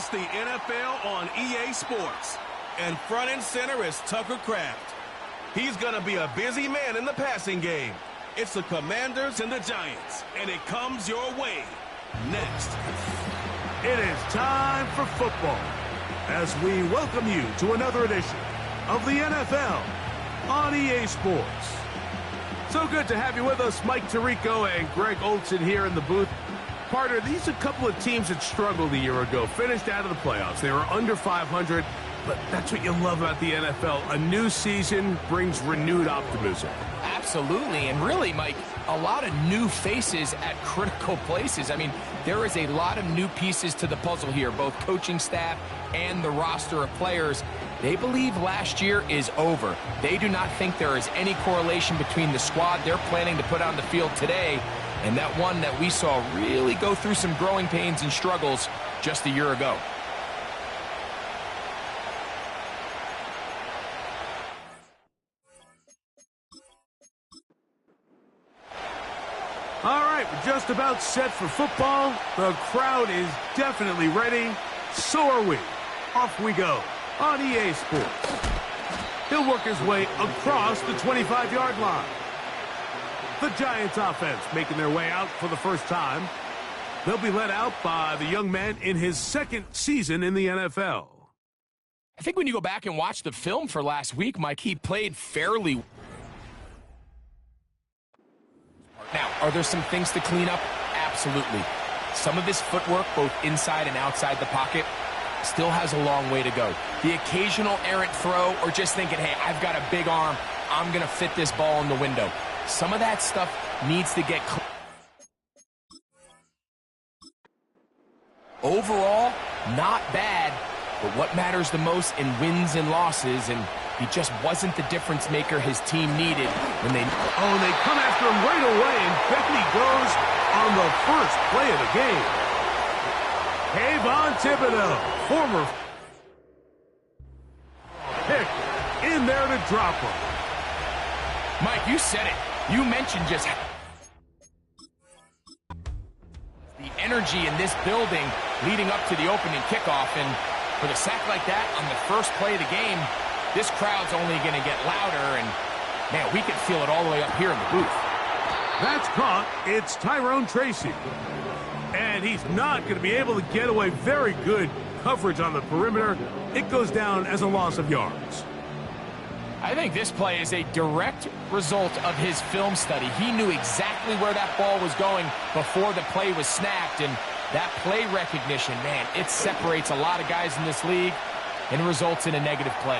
It's the NFL on EA Sports. And front and center is Tucker Kraft. He's going to be a busy man in the passing game. It's the Commanders and the Giants, and it comes your way next. It is time for football as we welcome you to another edition of the NFL on EA Sports. So good to have you with us, Mike Tirico and Greg Olson here in the booth. Partner, these are a couple of teams that struggled a year ago, finished out of the playoffs. They were under 500, but that's what you love about the NFL. A new season brings renewed optimism. Absolutely, and really, Mike, a lot of new faces at critical places. I mean, there is a lot of new pieces to the puzzle here, both coaching staff and the roster of players. They believe last year is over. They do not think there is any correlation between the squad they're planning to put on the field today and that one that we saw really go through some growing pains and struggles just a year ago. All right, we're just about set for football. The crowd is definitely ready. So are we. Off we go on EA Sports. He'll work his way across the 25-yard line. The Giants offense making their way out for the first time. They'll be led out by the young man in his second season in the NFL. I think when you go back and watch the film for last week, Mike, he played fairly. Now, are there some things to clean up? Absolutely. Some of his footwork, both inside and outside the pocket, still has a long way to go. The occasional errant throw or just thinking, hey, I've got a big arm, I'm going to fit this ball in the window. Some of that stuff needs to get overall, not bad, but what matters the most in wins and losses, and he just wasn't the difference maker his team needed when they... Oh, they come after him right away, and Beckney goes on the first play of the game. Kayvon Thibodeau, former pick, in there to drop him. Mike, you said it. You mentioned just the energy in this building leading up to the opening kickoff, and with a sack like that on the first play of the game, this crowd's only going to get louder, and, man, we can feel it all the way up here in the booth. That's caught. It's Tyrone Tracy. And he's not going to be able to get away. Very good coverage on the perimeter. It goes down as a loss of yards. I think this play is a direct result of his film study. He knew exactly where that ball was going before the play was snapped, and that play recognition, man, it separates a lot of guys in this league and results in a negative play.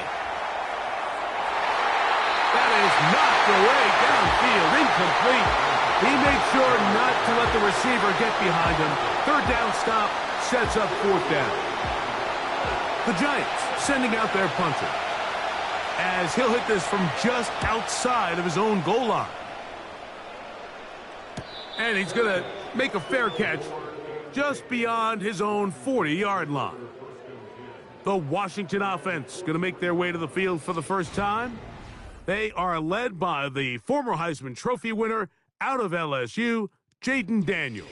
That is knocked away downfield, incomplete. He made sure not to let the receiver get behind him. Third down stop sets up fourth down. The Giants sending out their punter, as he'll hit this from just outside of his own goal line. And he's going to make a fair catch just beyond his own 40-yard line. The Washington offense going to make their way to the field for the first time. They are led by the former Heisman Trophy winner out of LSU, Jaden Daniels.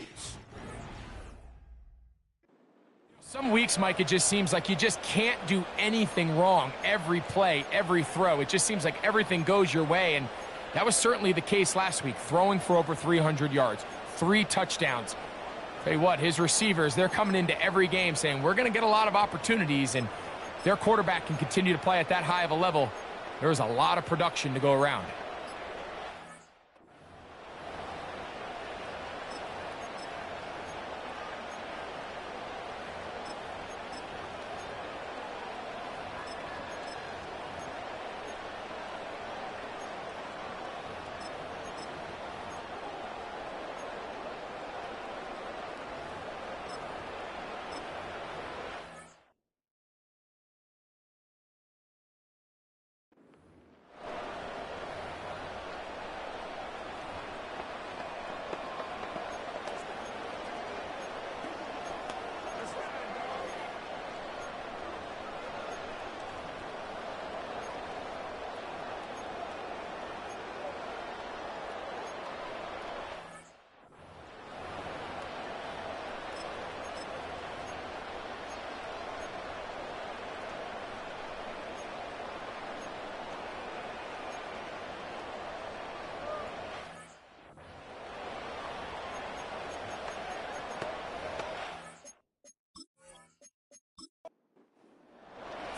Some weeks, Mike, it just seems like you just can't do anything wrong. Every play, every throw, it just seems like everything goes your way, and that was certainly the case last week, throwing for over 300 yards, 3 touchdowns. Tell you what, his receivers, they're coming into every game saying, we're going to get a lot of opportunities, and their quarterback can continue to play at that high of a level. There's a lot of production to go around.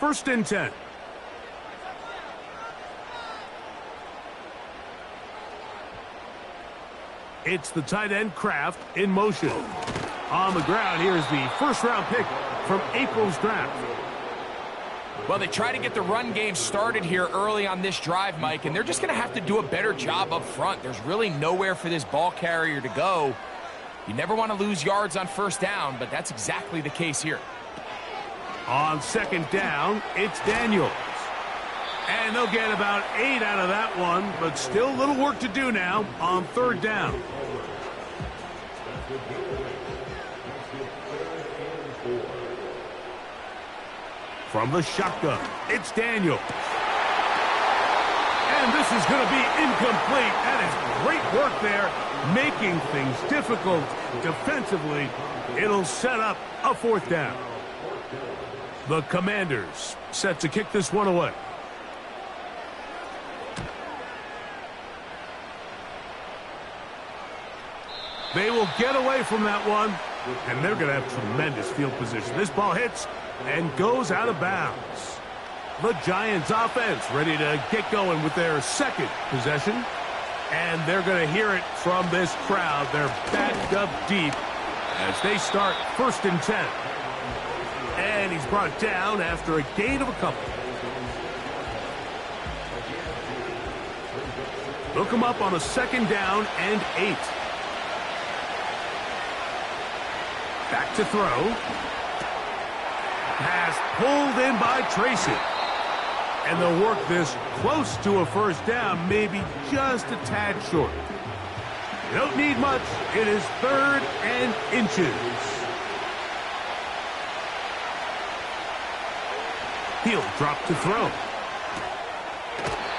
first and 10. It's the tight end Kraft in motion. On the ground, here's the first-round pick from April's draft. Well, they try to get the run game started here early on this drive, Mike, and they're just going to have to do a better job up front. There's really nowhere for this ball carrier to go. You never want to lose yards on first down, but that's exactly the case here. On second down, it's Daniels. And they'll get about 8 out of that one, but still a little work to do now on third down. From the shotgun, it's Daniels. And this is going to be incomplete. That is great work there, making things difficult defensively. It'll set up a fourth down. The Commanders set to kick this one away. They will get away from that one, and they're going to have tremendous field position. This ball hits and goes out of bounds. The Giants offense ready to get going with their second possession, and they're going to hear it from this crowd. They're backed up deep as they start first and 10. And he's brought down after a gain of a couple. Look him up on a second down and 8. Back to throw. Pass pulled in by Tracy. And they'll work this close to a first down, maybe just a tad short. You don't need much. It is third and inches. He'll drop to throw.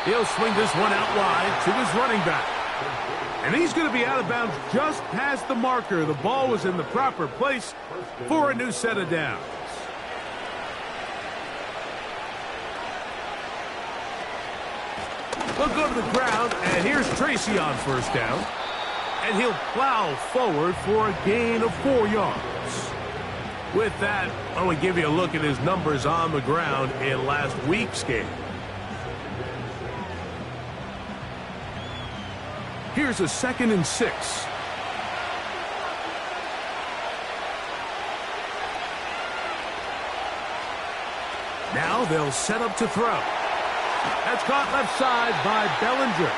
He'll swing this one out wide to his running back. And he's going to be out of bounds just past the marker. The ball was in the proper place for a new set of downs. They'll go to the ground, and here's Tracy on first down. And he'll plow forward for a gain of 4 yards. With that, I want to give you a look at his numbers on the ground in last week's game. Here's a second and 6. Now they'll set up to throw. That's caught left side by Bellinger.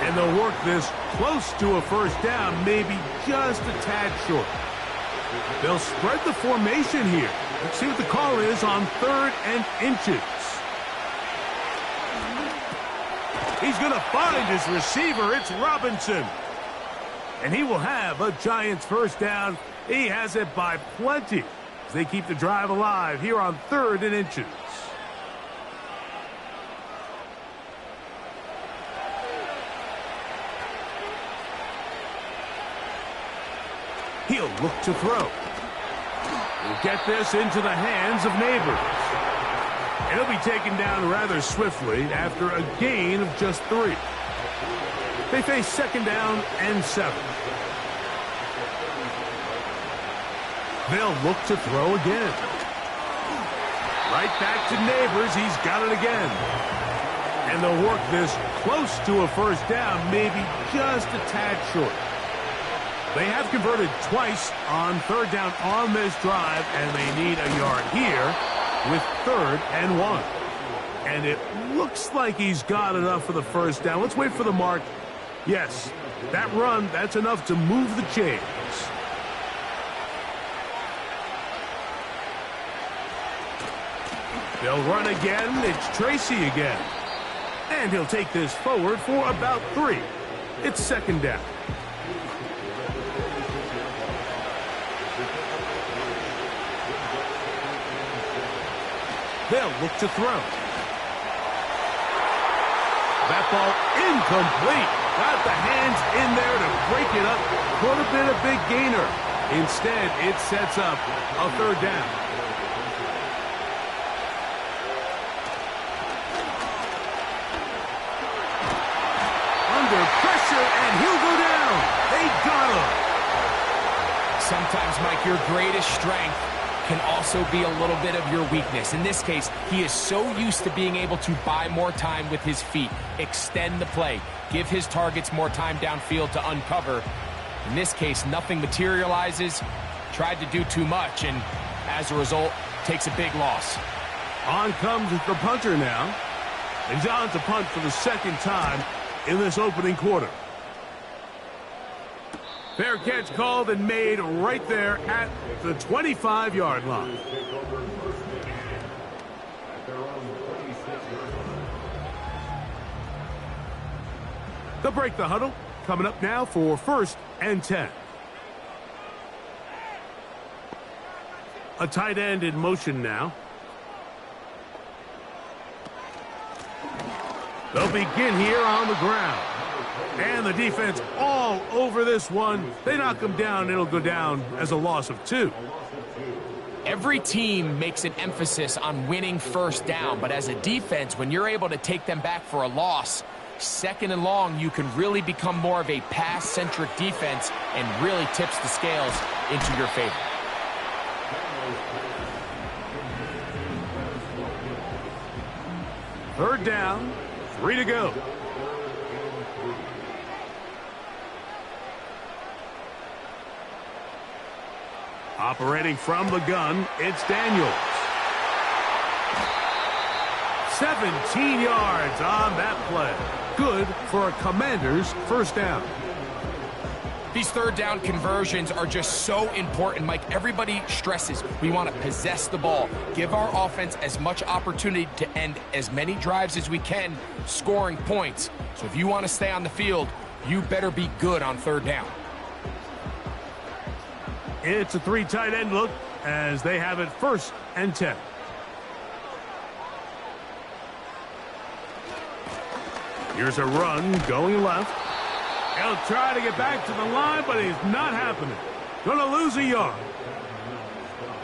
And they'll work this close to a first down, maybe just a tad short. They'll spread the formation here. Let's see what the call is on third and inches. He's going to find his receiver. It's Robinson. And he will have a Giants first down. He has it by plenty as they keep the drive alive here on third and inches. He'll look to throw. He'll get this into the hands of Neighbors. And he'll be taken down rather swiftly after a gain of just 3. They face second down and 7. They'll look to throw again. Right back to Neighbors. He's got it again. And they'll work this close to a first down, maybe just a tad short. They have converted twice on third down on this drive, and they need a yard here with third and 1. And it looks like he's got enough for the first down. Let's wait for the mark. Yes, that run, that's enough to move the chains. They'll run again. It's Tracy again. And he'll take this forward for about 3. It's second down. They'll look to throw. That ball incomplete. Got the hands in there to break it up. Could have been a big gainer. Instead, it sets up a third down. Under pressure, and he'll go down. They got him. Sometimes, Mike, your greatest strength can also be a little bit of your weakness. In this case, he is so used to being able to buy more time with his feet, extend the play, give his targets more time downfield to uncover. In this case, nothing materializes, tried to do too much, and as a result, takes a big loss. On comes the punter now. He's on to punt for the second time in this opening quarter. Fair catch called and made right there at the 25-yard line. They'll break the huddle. Coming up now for 1st and 10. A tight end in motion now. They'll begin here on the ground. And the defense all over this one. They knock him down. It'll go down as a loss of 2. Every team makes an emphasis on winning first down, but as a defense, when you're able to take them back for a loss, 2nd and long, you can really become more of a pass-centric defense and really tips the scales into your favor. Third down, 3 to go. Operating from the gun, it's Daniels. 17 yards on that play. Good for a Commander's first down. These third down conversions are just so important, Mike. Everybody stresses we want to possess the ball, give our offense as much opportunity to end as many drives as we can, scoring points. So if you want to stay on the field, you better be good on third down. It's a 3 tight end look as they have it 1st and 10. Here's a run going left. He'll try to get back to the line, but it's not happening. Gonna lose a yard.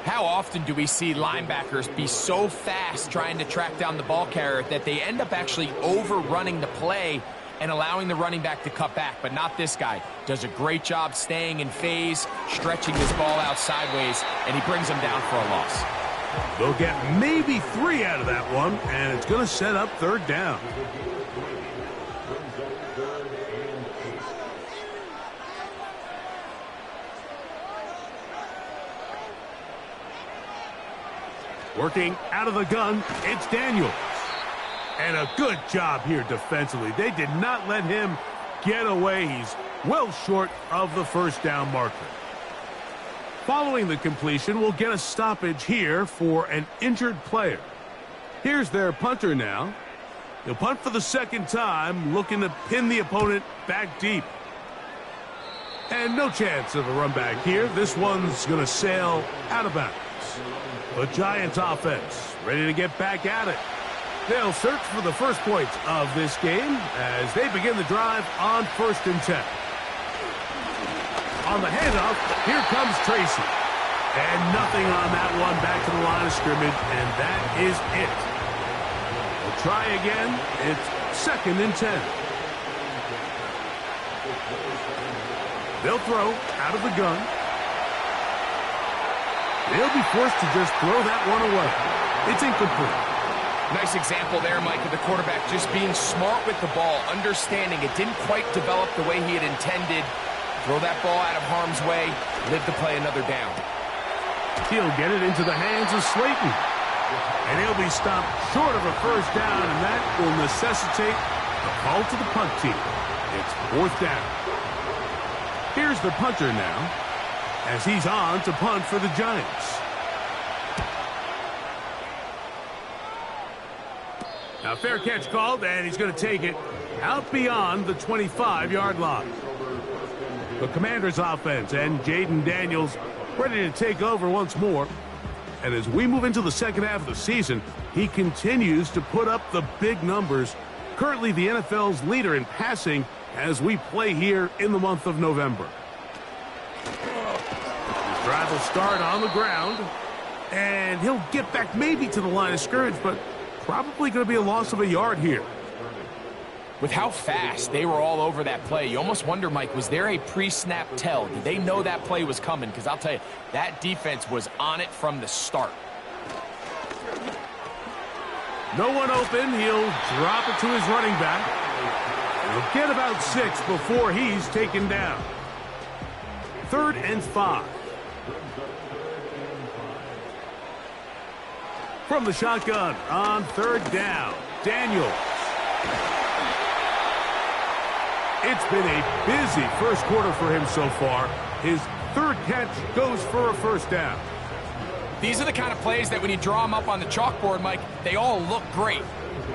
How often do we see linebackers be so fast trying to track down the ball carrier that they end up actually overrunning the play and allowing the running back to cut back? But not this guy. Does a great job staying in phase, stretching this ball out sideways, and he brings him down for a loss. They'll get maybe 3 out of that one, and it's going to set up third down. Working out of the gun, it's Daniels. And a good job here defensively. They did not let him get away. He's well short of the first down marker. Following the completion, we'll get a stoppage here for an injured player. Here's their punter now. He'll punt for the second time, looking to pin the opponent back deep. And no chance of a run back here. This one's going to sail out of bounds. The Giants offense ready to get back at it. They'll search for the first points of this game as they begin the drive on 1st and 10. On the handoff, here comes Tracy. And nothing on that one, back to the line of scrimmage, and that is it. We'll try again. It's 2nd and 10. They'll throw out of the gun. They'll be forced to just throw that one away. It's incomplete. Nice example there, Mike, of the quarterback just being smart with the ball, understanding it didn't quite develop the way he had intended. Throw that ball out of harm's way, live to play another down. He'll get it into the hands of Slayton. And he'll be stopped short of a first down, and that will necessitate a call to the punt team. It's 4th down. Here's the punter now, as he's on to punt for the Giants. Now, fair catch called, and he's going to take it out beyond the 25-yard line. The Commanders' offense and Jaden Daniels ready to take over once more. And as we move into the second half of the season, he continues to put up the big numbers. Currently the NFL's leader in passing as we play here in the month of November. The drive will start on the ground, and he'll get back maybe to the line of scrimmage, but probably going to be a loss of a yard here. with how fast they were all over that play, you almost wonder, Mike, was there a pre-snap tell? Did they know that play was coming? Because I'll tell you, that defense was on it from the start. No one open. He'll drop it to his running back. He'll get about 6 before he's taken down. 3rd and 5. From the shotgun on 3rd down, Daniels. It's been a busy first quarter for him so far. His 3rd catch goes for a first down. These are the kind of plays that when you draw them up on the chalkboard, Mike, they all look great.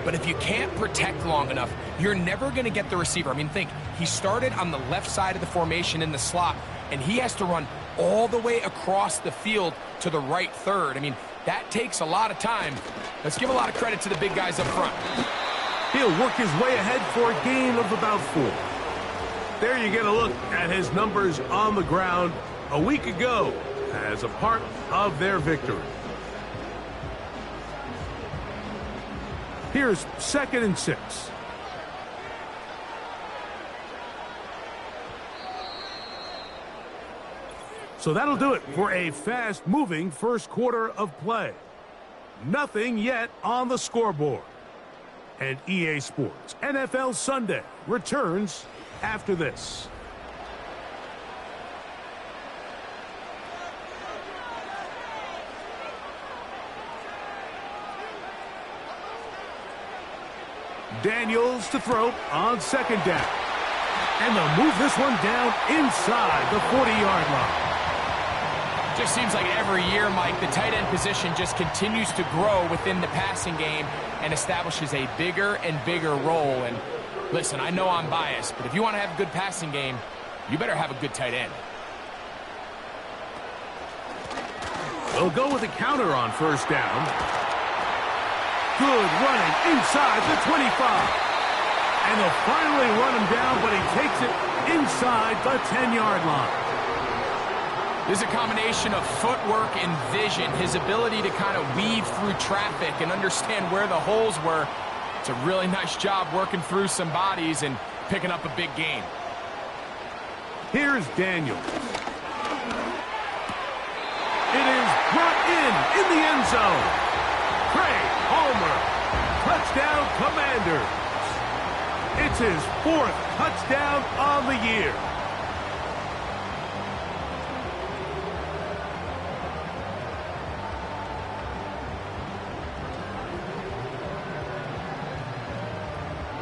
But if you can't protect long enough, you're never going to get the receiver. I mean, think, he started on the left side of the formation in the slot, and he has to run all the way across the field to the right third. I mean, that takes a lot of time. Let's give a lot of credit to the big guys up front. He'll work his way ahead for a gain of about 4. There you get a look at his numbers on the ground a week ago as a part of their victory. Here's 2nd and 6. So that'll do it for a fast-moving first quarter of play. Nothing yet on the scoreboard. And EA Sports NFL Sunday returns after this. Daniels to throw on 2nd down. And they'll move this one down inside the 40-yard line. Just seems like every year, Mike, the tight end position just continues to grow within the passing game and establishes a bigger and bigger role. And listen, I know I'm biased, but if you want to have a good passing game, you better have a good tight end. They'll go with a counter on 1st down. Good running inside the 25. And they'll finally run him down, but he takes it inside the 10-yard line. There's a combination of footwork and vision, his ability to kind of weave through traffic and understand where the holes were. It's a really nice job working through some bodies and picking up a big gain. Here's Daniels. It is brought in the end zone. Craig Homer, touchdown Commanders. It's his 4th touchdown on the year.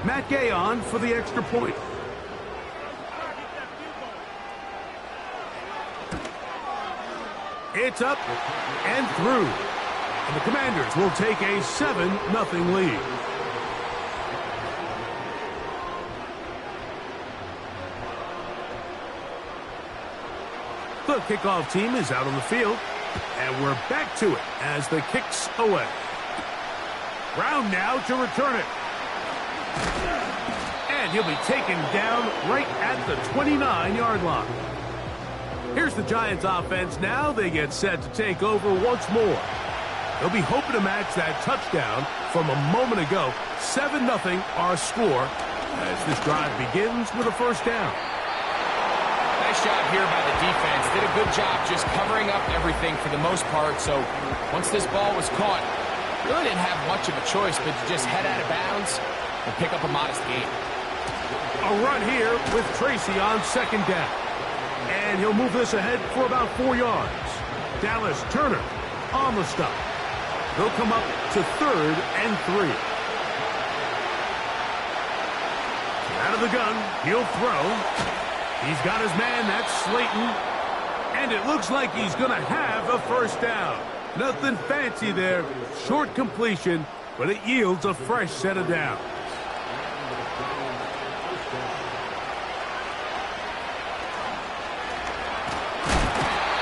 Matt Gay on for the extra point. It's up and through. And the Commanders will take a 7-0 lead. The kickoff team is out on the field. And we're back to it as the kick's away. Brown now to return it. And he'll be taken down right at the 29-yard line. Here's the Giants offense now. They get set to take over once more. They'll be hoping to match that touchdown from a moment ago. 7-0 our score as this drive begins with a first down. Nice job here by the defense. Did a good job just covering up everything for the most part. So once this ball was caught, really didn't have much of a choice but to just head out of bounds and pick up a modest gain. A run here with Tracy on 2nd down. And he'll move this ahead for about 4 yards. Dallas Turner on the stop. They'll come up to 3rd and 3. Out of the gun, he'll throw. He's got his man, that's Slayton. And it looks like he's going to have a first down. Nothing fancy there. Short completion, but it yields a fresh set of downs.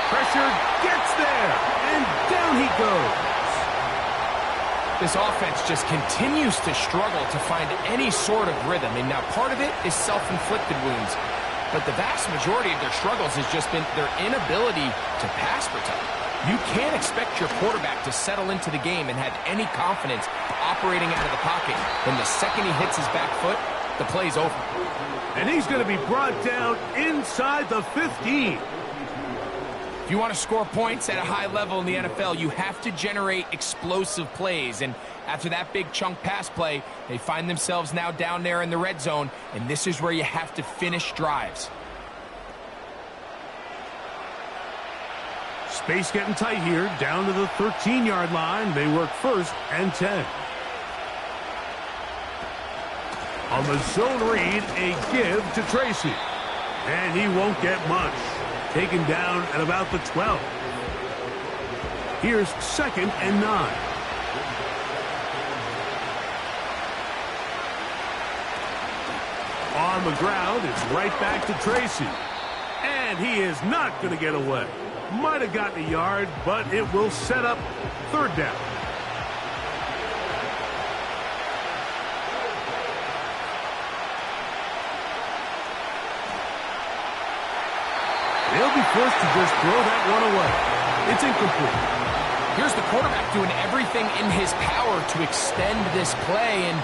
Pressure gets there, and down he goes. This offense just continues to struggle to find any sort of rhythm. And now part of it is self-inflicted wounds. But the vast majority of their struggles has just been their inability to pass protect. You can't expect your quarterback to settle into the game and have any confidence operating out of the pocket. When the second he hits his back foot, the play's over. And he's going to be brought down inside the 15. If you want to score points at a high level in the NFL, you have to generate explosive plays. And after that big chunk pass play, they find themselves now down there in the red zone, and this is where you have to finish drives. Space getting tight here, down to the 13-yard line. They work 1st and 10. On the zone read, a give to Tracy. And he won't get much. Taken down at about the 12. Here's 2nd and 9. On the ground, it's right back to Tracy. And he is not going to get away. Might have gotten a yard, but it will set up 3rd down. They'll be forced to just throw that one away. It's incomplete. Here's the quarterback doing everything in his power to extend this play, and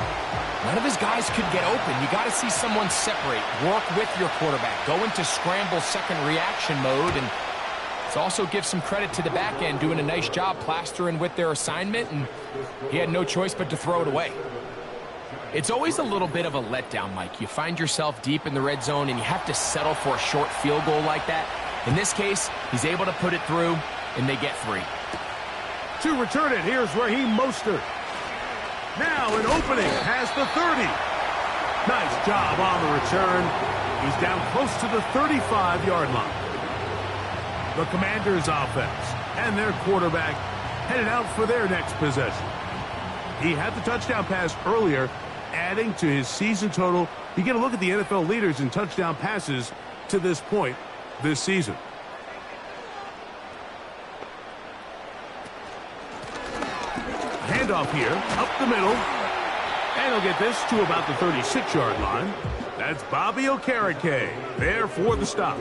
none of his guys could get open. You got to see someone separate, work with your quarterback, go into scramble second reaction mode, and let's also give some credit to the back end doing a nice job plastering with their assignment, and he had no choice but to throw it away. It's always a little bit of a letdown, Mike. You find yourself deep in the red zone, and you have to settle for a short field goal like that. In this case, he's able to put it through, and they get 3. To return it, here's Raheem Mostert. Now an opening past the 30. Nice job on the return. He's down close to the 35-yard line. The Commanders' offense and their quarterback headed out for their next possession. He had the touchdown pass earlier, adding to his season total. You get a look at the NFL leaders in touchdown passes to this point this season. Handoff here, up the middle. And he'll get this to about the 36-yard line. That's Bobby Okereke there for the stop.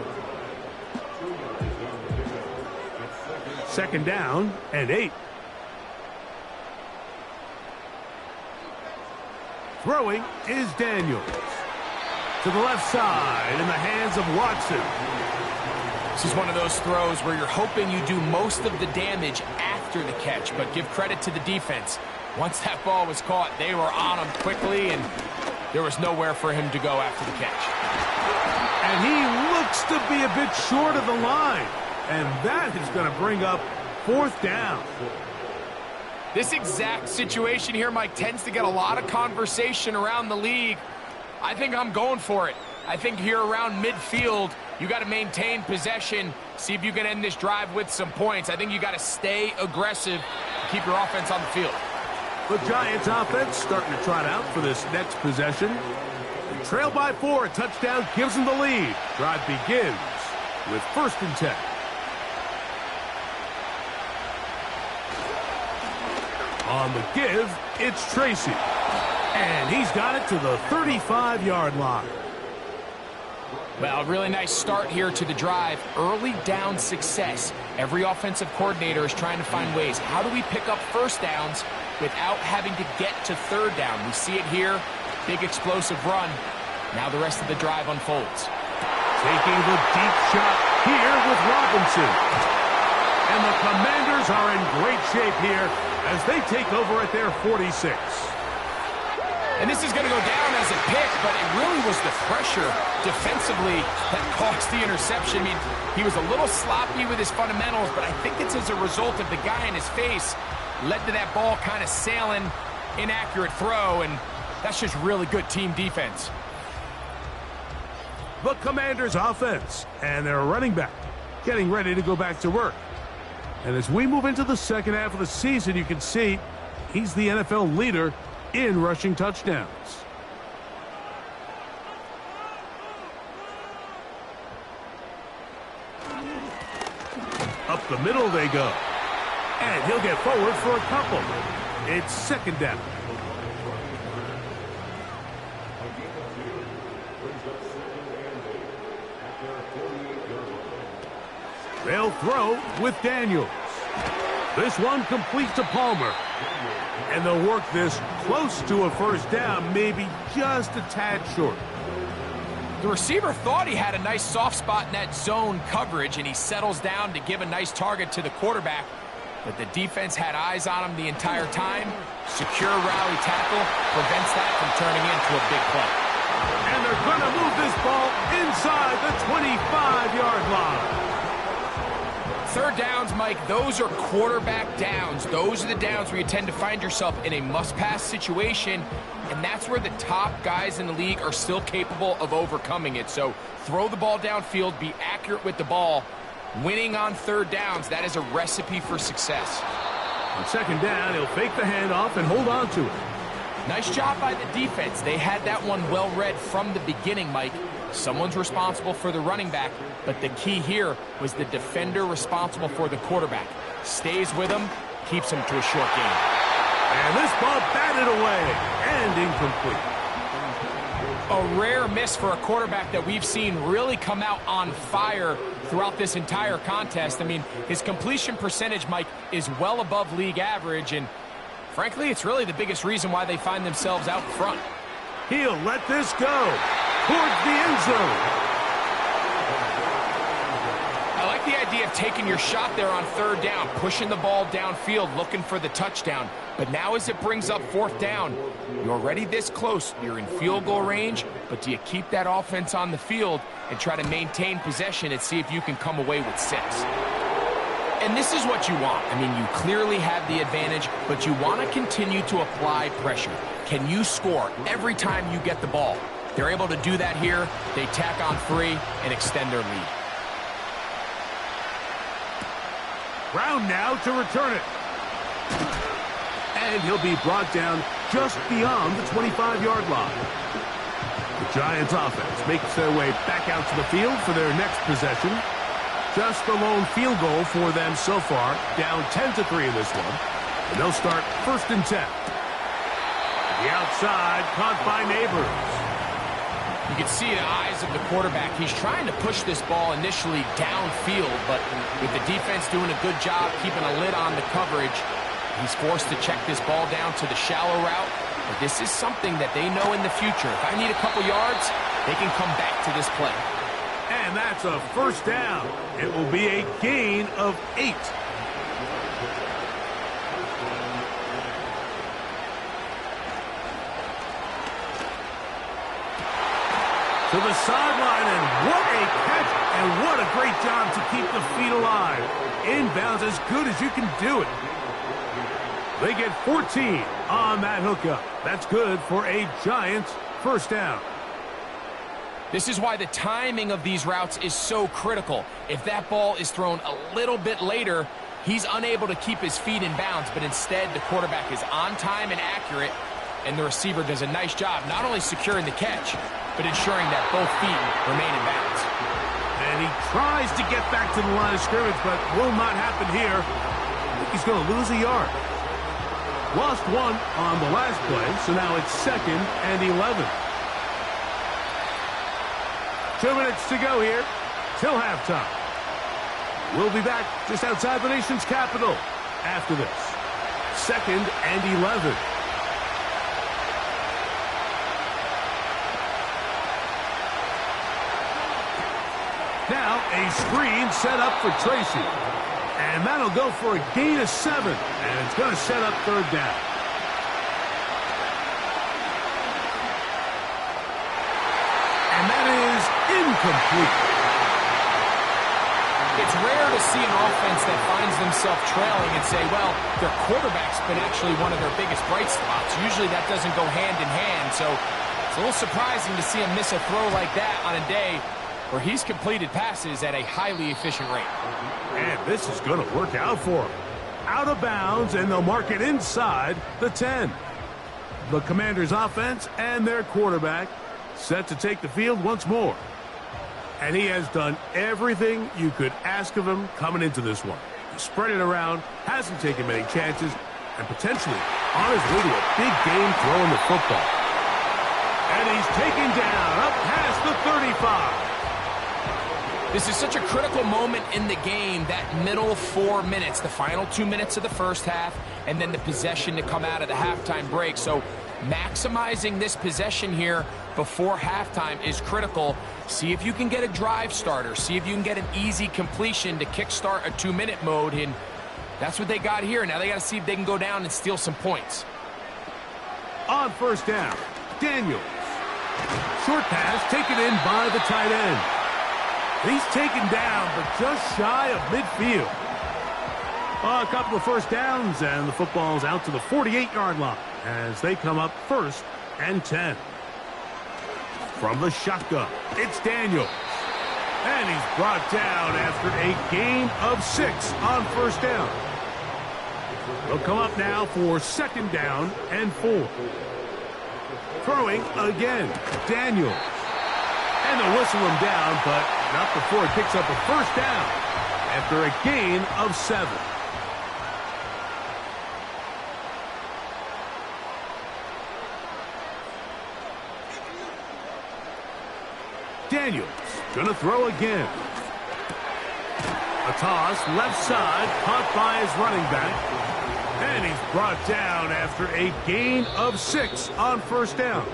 2nd down and 8. Throwing is Daniels. To the left side in the hands of Watson. This is one of those throws where you're hoping you do most of the damage after the catch, but give credit to the defense. Once that ball was caught, they were on him quickly, and there was nowhere for him to go after the catch. And he looks to be a bit short of the line. And that is going to bring up 4th down. This exact situation here, Mike, tends to get a lot of conversation around the league. I think I'm going for it. I think here around midfield, you got to maintain possession, see if you can end this drive with some points. I think you got to stay aggressive, keep your offense on the field. The Giants offense starting to trot out for this next possession. They trail by 4, a touchdown gives them the lead. Drive begins with 1st and 10. On the give, it's Tracy. And he's got it to the 35-yard line. Well, really nice start here to the drive. Early down success. Every offensive coordinator is trying to find ways. How do we pick up 1st downs without having to get to 3rd down? We see it here. Big explosive run. Now the rest of the drive unfolds. Taking the deep shot here with Robinson. And the Commanders are in great shape here as they take over at their 46. And this is going to go down as a pick, but it really was the pressure defensively that caused the interception. I mean, he was a little sloppy with his fundamentals, but I think it's as a result of the guy in his face led to that ball kind of sailing, inaccurate throw, and that's just really good team defense. The Commanders offense and their running back getting ready to go back to work. And as we move into the second half of the season, you can see he's the NFL leader in rushing touchdowns. Up the middle they go. And he'll get forward for a couple. It's 2nd down. They'll throw with Daniels. This one complete to Palmer. And they'll work this close to a first down, maybe just a tad short. The receiver thought he had a nice soft spot in that zone coverage, and he settles down to give a nice target to the quarterback. But the defense had eyes on him the entire time. Secure rally tackle prevents that from turning into a big play. And they're going to move this ball inside the 25-yard line. Third downs, Mike, those are quarterback downs. Those are the downs where you tend to find yourself in a must-pass situation, and that's where the top guys in the league are still capable of overcoming it. So throw the ball downfield, be accurate with the ball. Winning on third downs, that is a recipe for success. On second down, he'll fake the handoff and hold on to it. Nice job by the defense. They had that one well read from the beginning, Mike. Someone's responsible for the running back, but the key here was the defender responsible for the quarterback. Stays with him, keeps him to a short gain. And this ball batted away and incomplete. A rare miss for a quarterback that we've seen really come out on fire throughout this entire contest. I mean, his completion percentage, Mike, is well above league average, and frankly, it's really the biggest reason why they find themselves out front. He'll let this go towards the end zone. I like the idea of taking your shot there on third down, pushing the ball downfield, looking for the touchdown. But now as it brings up fourth down, you're already this close. You're in field goal range, but do you keep that offense on the field and try to maintain possession and see if you can come away with 6? And this is what you want. I mean, you clearly have the advantage, but you want to continue to apply pressure. Can you score every time you get the ball? They're able to do that here. They tack on 3 and extend their lead. Brown now to return it. And he'll be brought down just beyond the 25-yard line. The Giants offense makes their way back out to the field for their next possession. Just the lone field goal for them so far, down 10-3 in this one. And they'll start 1st and 10. The outside, caught by Neighbors. You can see the eyes of the quarterback. He's trying to push this ball initially downfield, but with the defense doing a good job keeping a lid on the coverage, he's forced to check this ball down to the shallow route. But this is something that they know in the future. If I need a couple yards, they can come back to this play. And that's a first down. It will be a gain of 8. To the sideline, and what a catch, and what a great job to keep the feet alive. Inbounds as good as you can do it. They get 14 on that hookup. That's good for a Giants first down. This is why the timing of these routes is so critical. If that ball is thrown a little bit later, he's unable to keep his feet in bounds, but instead the quarterback is on time and accurate, and the receiver does a nice job not only securing the catch, but ensuring that both feet remain in bounds. And he tries to get back to the line of scrimmage, but will not happen here. I think he's going to lose a yard. Lost 1 on the last play, so now it's 2nd and 11. 2 minutes to go here till halftime. We'll be back just outside the nation's capital after this. 2nd and 11. Now a screen set up for Tracy. And that'll go for a gain of 7. And it's going to set up third down. And that is incomplete. It's rare to see an offense that finds themselves trailing and say, well, their quarterback's been actually one of their biggest bright spots. Usually that doesn't go hand in hand. So it's a little surprising to see him miss a throw like that on a day where he's completed passes at a highly efficient rate. And this is going to work out for him. Out of bounds, and they'll mark it inside the 10. The Commanders' offense and their quarterback set to take the field once more. And he has done everything you could ask of him coming into this one. He spread it around, hasn't taken many chances, and potentially on his way to a big game throwing the football. And he's taken down up past the 35. This is such a critical moment in the game, that middle 4 minutes, the final 2 minutes of the first half, and then the possession to come out of the halftime break. So maximizing this possession here before halftime is critical. See if you can get a drive starter. See if you can get an easy completion to kickstart a 2-minute mode, and that's what they got here. Now they got to see if they can go down and steal some points. On first down, Daniels. Short pass taken in by the tight end. He's taken down, but just shy of midfield. A couple of first downs, and the football's out to the 48-yard line as they come up 1st and 10. From the shotgun, it's Daniels. And he's brought down after a gain of 6 on first down. They'll come up now for 2nd down and 4. Throwing again, Daniels. And they'll whistle him down, but not before he picks up a first down after a gain of 7. Daniels gonna throw again. A toss left side, caught by his running back. And he's brought down after a gain of 6 on first down.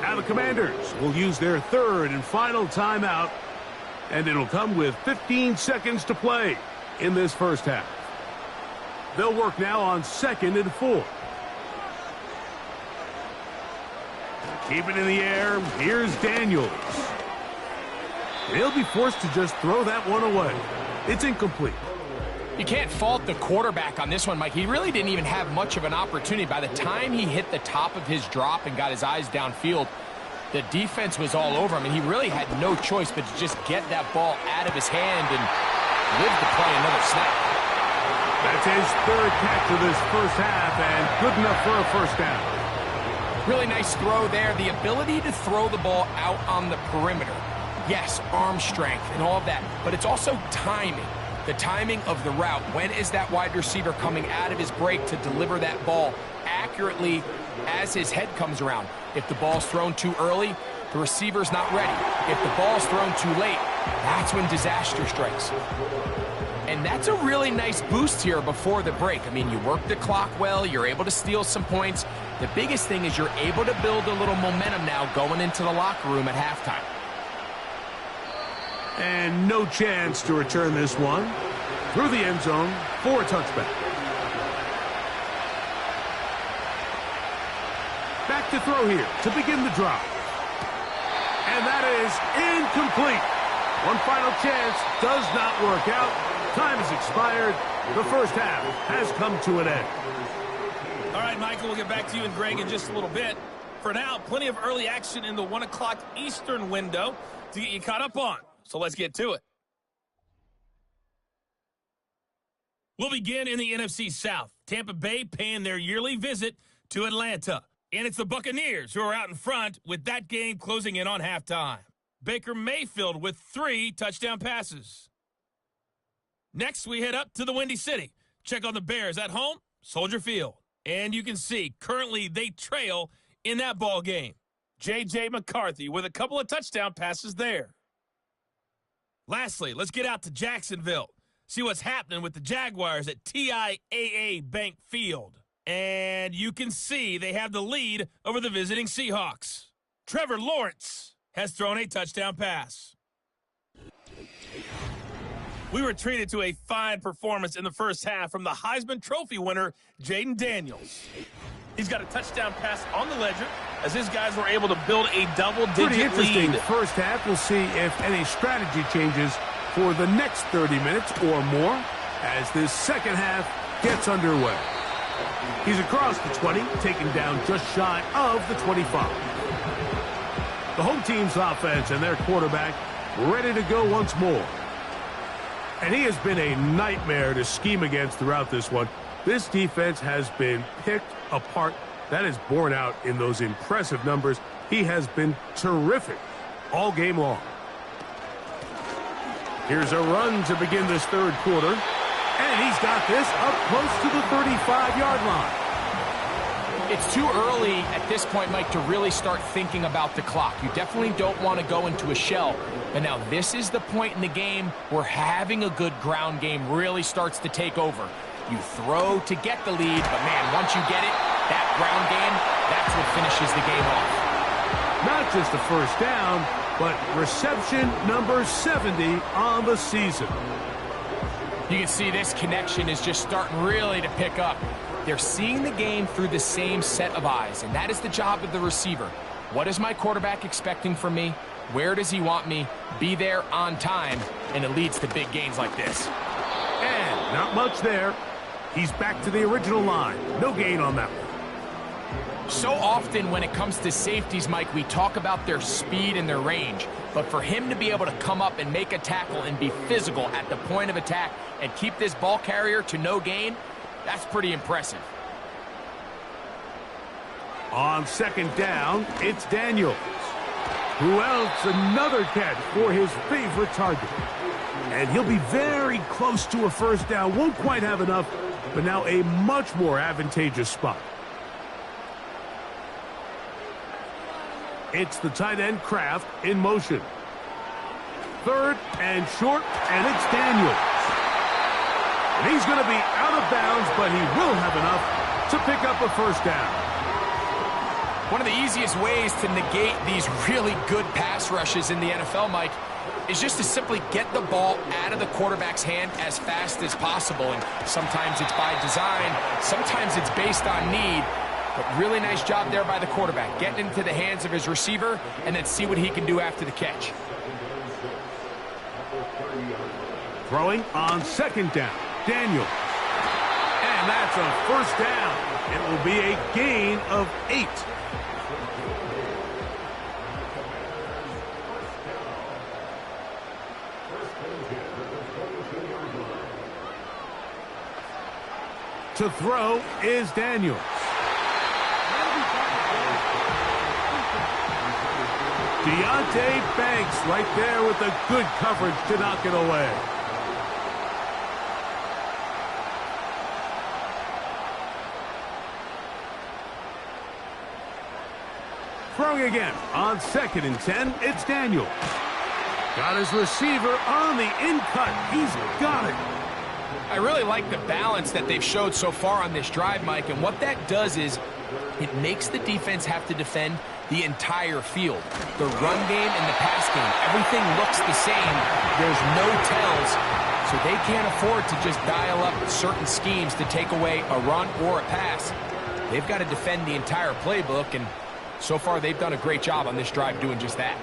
Now the Commanders will use their 3rd and final timeout, and it'll come with 15 seconds to play in this first half. They'll work now on 2nd and 4. Keep it in the air. Here's Daniels. They'll be forced to just throw that one away. It's incomplete. You can't fault the quarterback on this one, Mike. He really didn't even have much of an opportunity. By the time he hit the top of his drop and got his eyes downfield, the defense was all over him, and he really had no choice but to just get that ball out of his hand and live to play another snap. That's his 3rd catch of this first half, and good enough for a first down. Really nice throw there. The ability to throw the ball out on the perimeter. Yes, arm strength and all of that, but it's also timing. The timing of the route. When is that wide receiver coming out of his break to deliver that ball accurately as his head comes around? If the ball's thrown too early, the receiver's not ready. If the ball's thrown too late, that's when disaster strikes. And that's a really nice boost here before the break. I mean, you work the clock well, you're able to steal some points. The biggest thing is you're able to build a little momentum now going into the locker room at halftime. And no chance to return this one through the end zone for a touchback. Back to throw here to begin the drive. And that is incomplete. One final chance does not work out. Time has expired. The first half has come to an end. All right, Michael, we'll get back to you and Greg in just a little bit. For now, plenty of early action in the 1 o'clock Eastern window to get you caught up on. So let's get to it. We'll begin in the NFC South. Tampa Bay paying their yearly visit to Atlanta. And it's the Buccaneers who are out in front with that game closing in on halftime. Baker Mayfield with 3 touchdown passes. Next, we head up to the Windy City. Check on the Bears at home, Soldier Field. And you can see currently they trail in that ball game. J.J. McCarthy with a couple of touchdown passes there. Lastly, let's get out to Jacksonville. See what's happening with the Jaguars at TIAA Bank Field. And you can see they have the lead over the visiting Seahawks. Trevor Lawrence has thrown a touchdown pass. We were treated to a fine performance in the first half from the Heisman Trophy winner, Jaden Daniels. He's got a touchdown pass on the ledger as his guys were able to build a double-digit lead. Pretty interesting first half. We'll see if any strategy changes for the next 30 minutes or more as this second half gets underway. He's across the 20, taken down just shy of the 25. The home team's offense and their quarterback ready to go once more. And he has been a nightmare to scheme against throughout this one. This defense has been picked apart. That is borne out in those impressive numbers. He has been terrific all game long. Here's a run to begin this third quarter. And he's got this up close to the 35-yard line. It's too early at this point, Mike, to really start thinking about the clock. You definitely don't want to go into a shell. But now this is the point in the game where having a good ground game really starts to take over. You throw to get the lead, but man, once you get it, that ground game, that's what finishes the game off. Not just a first down, but reception number 70 on the season. You can see this connection is just starting really to pick up. They're seeing the game through the same set of eyes, and that is the job of the receiver. What is my quarterback expecting from me? Where does he want me? Be there on time, and it leads to big gains like this. And not much there. He's back to the original line. No gain on that one. So often when it comes to safeties, Mike, we talk about their speed and their range. But for him to be able to come up and make a tackle and be physical at the point of attack and keep this ball carrier to no gain, that's pretty impressive. On second down, it's Daniels. Who else? Another catch for his favorite target. And he'll be very close to a first down. Won't quite have enough, but now a much more advantageous spot. It's the tight end Kraft in motion. Third and short, and it's Daniels. And he's going to be out of bounds, but he will have enough to pick up a first down. One of the easiest ways to negate these really good pass rushes in the NFL, Mike, is just to simply get the ball out of the quarterback's hand as fast as possible. And sometimes it's by design, sometimes it's based on need. But really nice job there by the quarterback, getting into the hands of his receiver and then see what he can do after the catch. Throwing on second down, Daniels. And that's a first down. It will be a gain of 8. To throw is Daniels. Deontay Banks right there with the good coverage to knock it away. Throwing again on second and 10, it's Daniels. Got his receiver on the in-cut. He's got it. I really like the balance that they've showed so far on this drive, Mike, and what that does is it makes the defense have to defend the entire field. The run game and the pass game, everything looks the same. There's no tells, so they can't afford to just dial up certain schemes to take away a run or a pass. They've got to defend the entire playbook, and so far they've done a great job on this drive doing just that.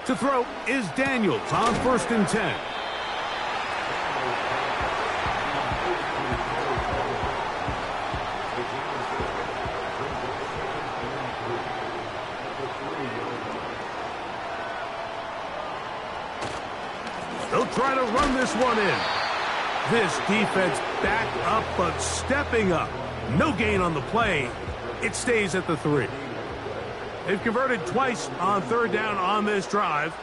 To throw is Daniels on first and 10. They'll try to run this one in. This defense back up, but stepping up. No gain on the play. It stays at the 3. They've converted twice on third down on this drive.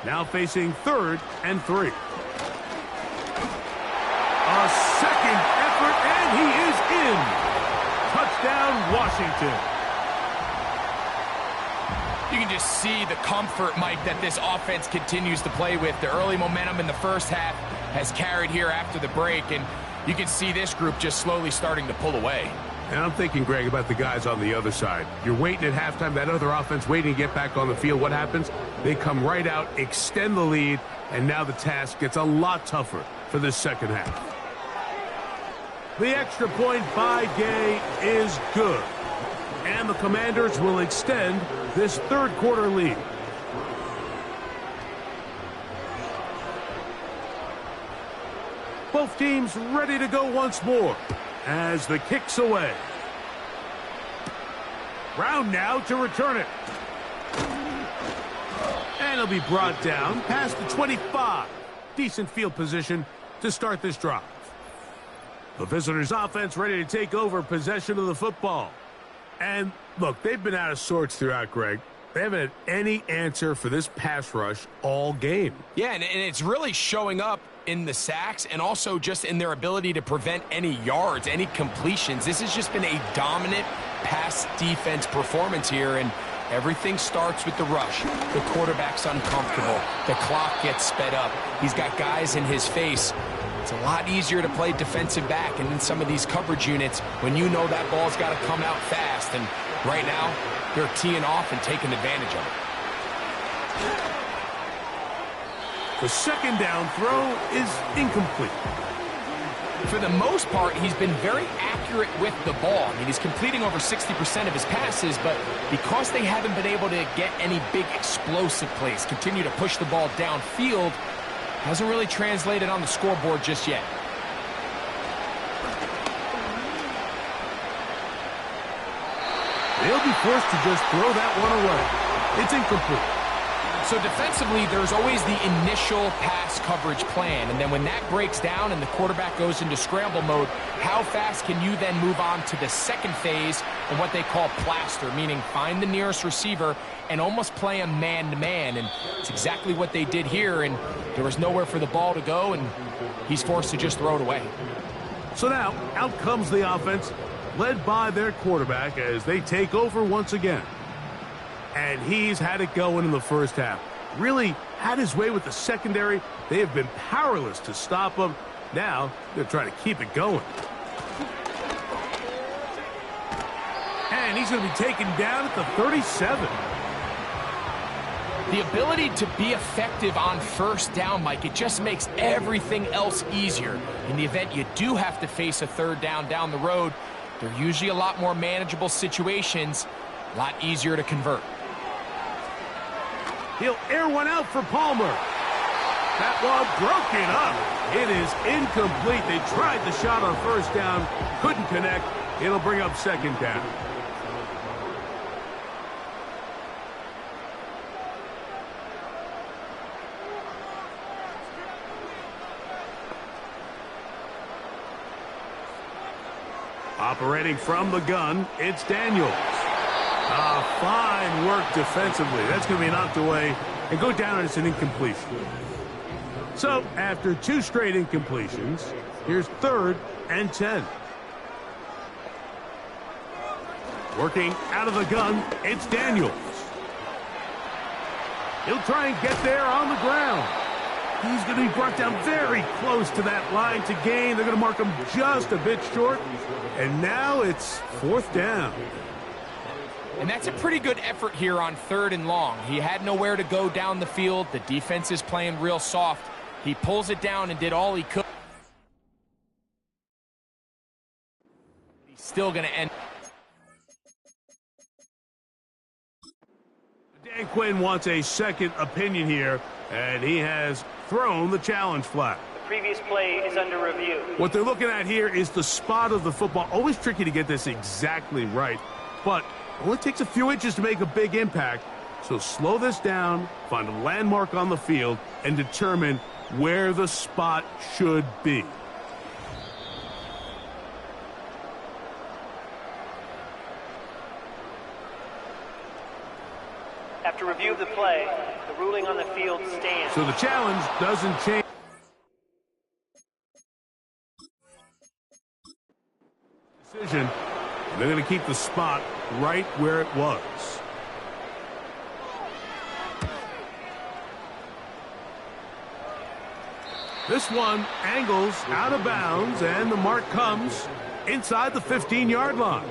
Now facing third and 3. A second effort, and he is in. Touchdown, Washington. You can just see the comfort, Mike, that this offense continues to play with. The early momentum in the first half has carried here after the break, and you can see this group just slowly starting to pull away. And I'm thinking, Greg, about the guys on the other side. You're waiting at halftime, that other offense waiting to get back on the field. What happens? They come right out, extend the lead, and now the task gets a lot tougher for this second half. The extra point by Gay is good. And the Commanders will extend this third quarter lead. Both teams ready to go once more as the kick's away. Brown now to return it. And it'll be brought down past the 25. Decent field position to start this drive. The visitors' offense ready to take over possession of the football. And, look, they've been out of sorts throughout, Greg. They haven't had any answer for this pass rush all game. Yeah, and it's really showing up in the sacks and also just in their ability to prevent any yards, any completions. This has just been a dominant pass defense performance here, and everything starts with the rush. The quarterback's uncomfortable. The clock gets sped up. He's got guys in his face. It's a lot easier to play defensive back and in some of these coverage units when you know that ball's got to come out fast. And right now, they're teeing off and taking advantage of it. The second down throw is incomplete. For the most part, he's been very accurate with the ball. I mean, he's completing over 60% of his passes, but because they haven't been able to get any big explosive plays, continue to push the ball downfield, hasn't really translated on the scoreboard just yet. They'll be forced to just throw that one away. It's incomplete. So defensively, there's always the initial pass coverage plan, and then when that breaks down and the quarterback goes into scramble mode, how fast can you then move on to the second phase and what they call plaster, meaning find the nearest receiver and almost play him man-to-man, and it's exactly what they did here, and there was nowhere for the ball to go, and he's forced to just throw it away. So now, out comes the offense, led by their quarterback as they take over once again. And he's had it going in the first half. Really had his way with the secondary. They have been powerless to stop him. Now, they're trying to keep it going. And he's going to be taken down at the 37. The ability to be effective on first down, Mike, it just makes everything else easier. In the event you do have to face a third down the road, they're usually a lot more manageable situations, a lot easier to convert. He'll air one out for Palmer. That one broken up. It is incomplete. They tried the shot on first down, couldn't connect. It'll bring up second down. Operating from the gun, it's Daniels. Fine work defensively. That's going to be knocked away and go down, and it's an incompletion. So, after two straight incompletions, here's 3rd and 10. Working out of the gun, it's Daniels. He'll try and get there on the ground. He's going to be brought down very close to that line to gain. They're going to mark him just a bit short. And now it's 4th down. And that's a pretty good effort here on 3rd and long. He had nowhere to go down the field. The defense is playing real soft. He pulls it down and did all he could. He's still going to end. Dan Quinn wants a second opinion here, and he has thrown the challenge flag. The previous play is under review. What they're looking at here is the spot of the football. Always tricky to get this exactly right, but it only takes a few inches to make a big impact. So slow this down, find a landmark on the field, and determine where the spot should be. After review of the play, the ruling on the field stands. So the challenge doesn't change. Decision. They're going to keep the spot right where it was. This one angles out of bounds, and the mark comes inside the 15-yard line.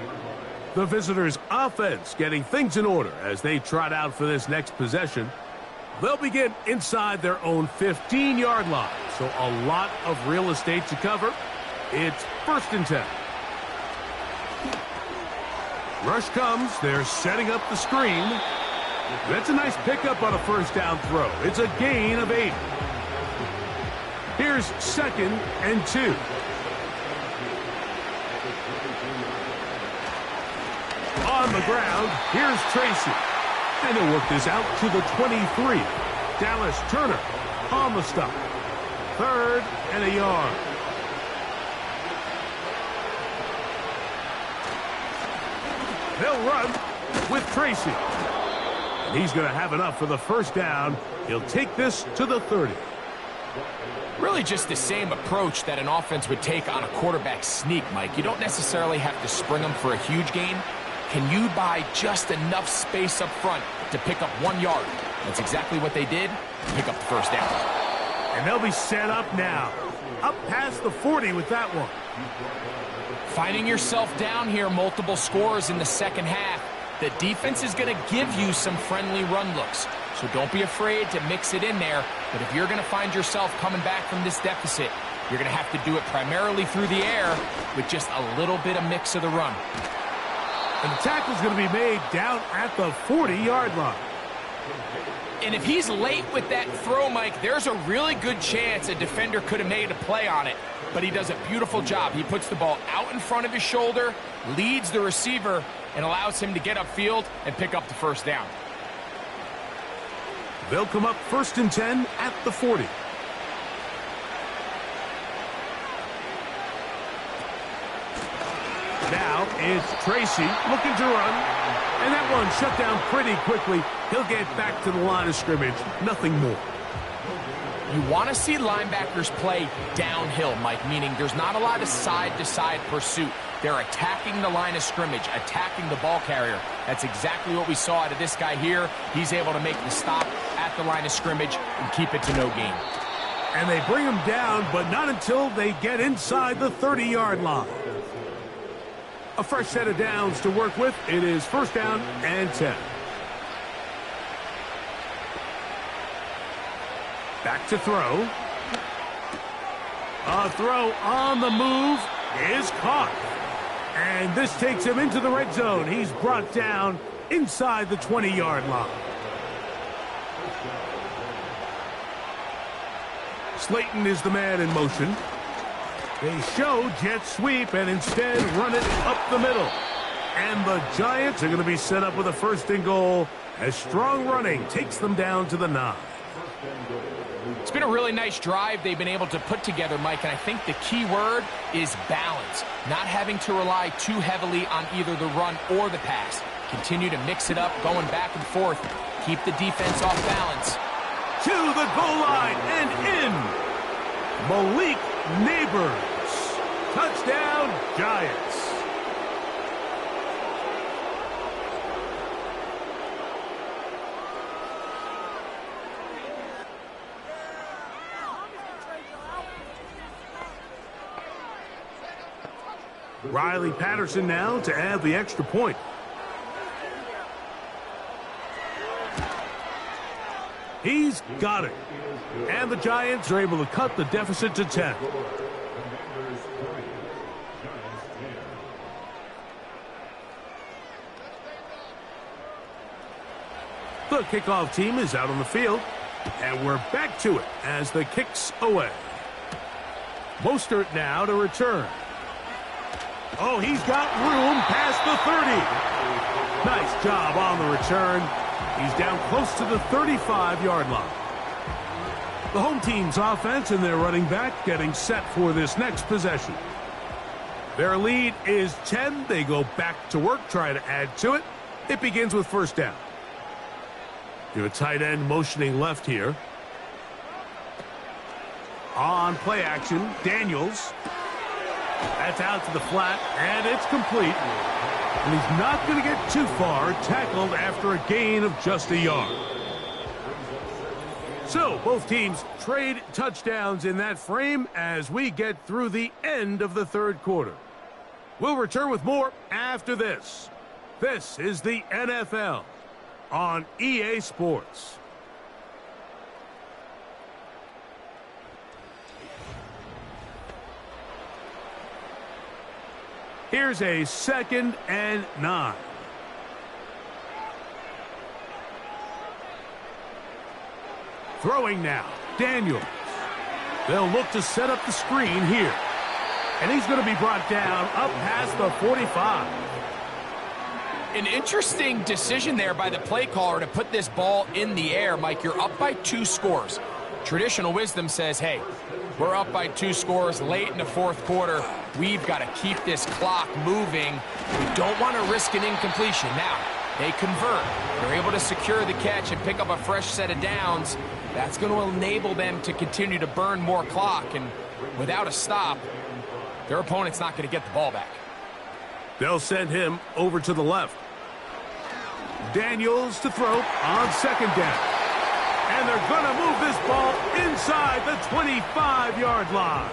The visitors' offense getting things in order as they trot out for this next possession. They'll begin inside their own 15-yard line, so a lot of real estate to cover. It's 1st and 10. Rush comes. They're setting up the screen. That's a nice pickup on a first down throw. It's a gain of 8. Here's 2nd and 2. On the ground, here's Tracy. And he'll work this out to the 23. Dallas Turner on the stop. 3rd and a yard. They'll run with Tracy. And he's going to have enough for the first down. He'll take this to the 30. Really just the same approach that an offense would take on a quarterback sneak, Mike. You don't necessarily have to spring them for a huge gain. Can you buy just enough space up front to pick up 1 yard? That's exactly what they did. Pick up the first down. And they'll be set up now. Up past the 40 with that one. Finding yourself down here, multiple scores in the second half. The defense is going to give you some friendly run looks. So don't be afraid to mix it in there. But if you're going to find yourself coming back from this deficit, you're going to have to do it primarily through the air with just a little bit of mix of the run. And the tackle's going to be made down at the 40-yard line. And if he's late with that throw, Mike, there's a really good chance a defender could have made a play on it. But he does a beautiful job. He puts the ball out in front of his shoulder, leads the receiver, and allows him to get upfield and pick up the first down. They'll come up 1st and 10 at the 40. Now it's Tracy looking to run. And that one shut down pretty quickly. He'll get back to the line of scrimmage. Nothing more. You want to see linebackers play downhill, Mike, meaning there's not a lot of side-to-side pursuit. They're attacking the line of scrimmage, attacking the ball carrier. That's exactly what we saw out of this guy here. He's able to make the stop at the line of scrimmage and keep it to no gain. And they bring him down, but not until they get inside the 30-yard line. A fresh set of downs to work with. It is 1st down and 10. Back to throw. A throw on the move is caught. And this takes him into the red zone. He's brought down inside the 20-yard line. Slayton is the man in motion. They show jet sweep and instead run it up the middle. And the Giants are going to be set up with a 1st and goal as strong running takes them down to the 9. It's been a really nice drive they've been able to put together, Mike, and I think the key word is balance. Not having to rely too heavily on either the run or the pass. Continue to mix it up, going back and forth. Keep the defense off balance. To the goal line and in. Malik Neighbors. Touchdown, Giants. Riley Patterson now to add the extra point. He's got it. And the Giants are able to cut the deficit to 10. The kickoff team is out on the field. And we're back to it as the kick's away. Mostert now to return. Oh, he's got room past the 30. Nice job on the return. He's down close to the 35-yard line. The home team's offense and their running back getting set for this next possession. Their lead is 10. They go back to work, try to add to it. It begins with 1st down. You have a tight end motioning left here. On play action, Daniels. That's out to the flat, and it's complete. And he's not going to get too far, tackled after a gain of just a yard. So, both teams trade touchdowns in that frame as we get through the end of the 3rd quarter. We'll return with more after this. This is the NFL on EA Sports. Here's a 2nd and 9. Throwing now, Daniels. They'll look to set up the screen here. And he's going to be brought down up past the 45. An interesting decision there by the play caller to put this ball in the air. Mike, you're up by 2 scores. Traditional wisdom says, hey, we're up by 2 scores late in the 4th quarter. We've got to keep this clock moving. We don't want to risk an incompletion. Now, they convert, they're able to secure the catch and pick up a fresh set of downs, that's going to enable them to continue to burn more clock. And without a stop, their opponent's not going to get the ball back. They'll send him over to the left. Daniels to throw on second down. And they're going to move this ball inside the 25-yard line.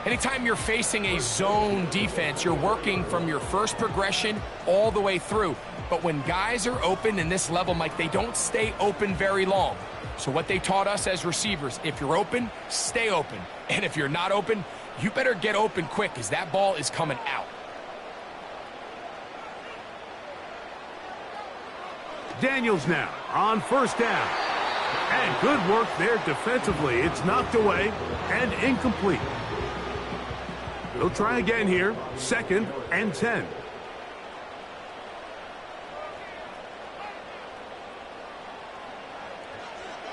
Anytime you're facing a zone defense, you're working from your first progression all the way through. But when guys are open in this level, Mike, they don't stay open very long. So what they taught us as receivers, if you're open, stay open. And if you're not open, you better get open quick because that ball is coming out. Daniels now on first down. And good work there defensively. It's knocked away and incomplete. They'll try again here. 2nd and 10.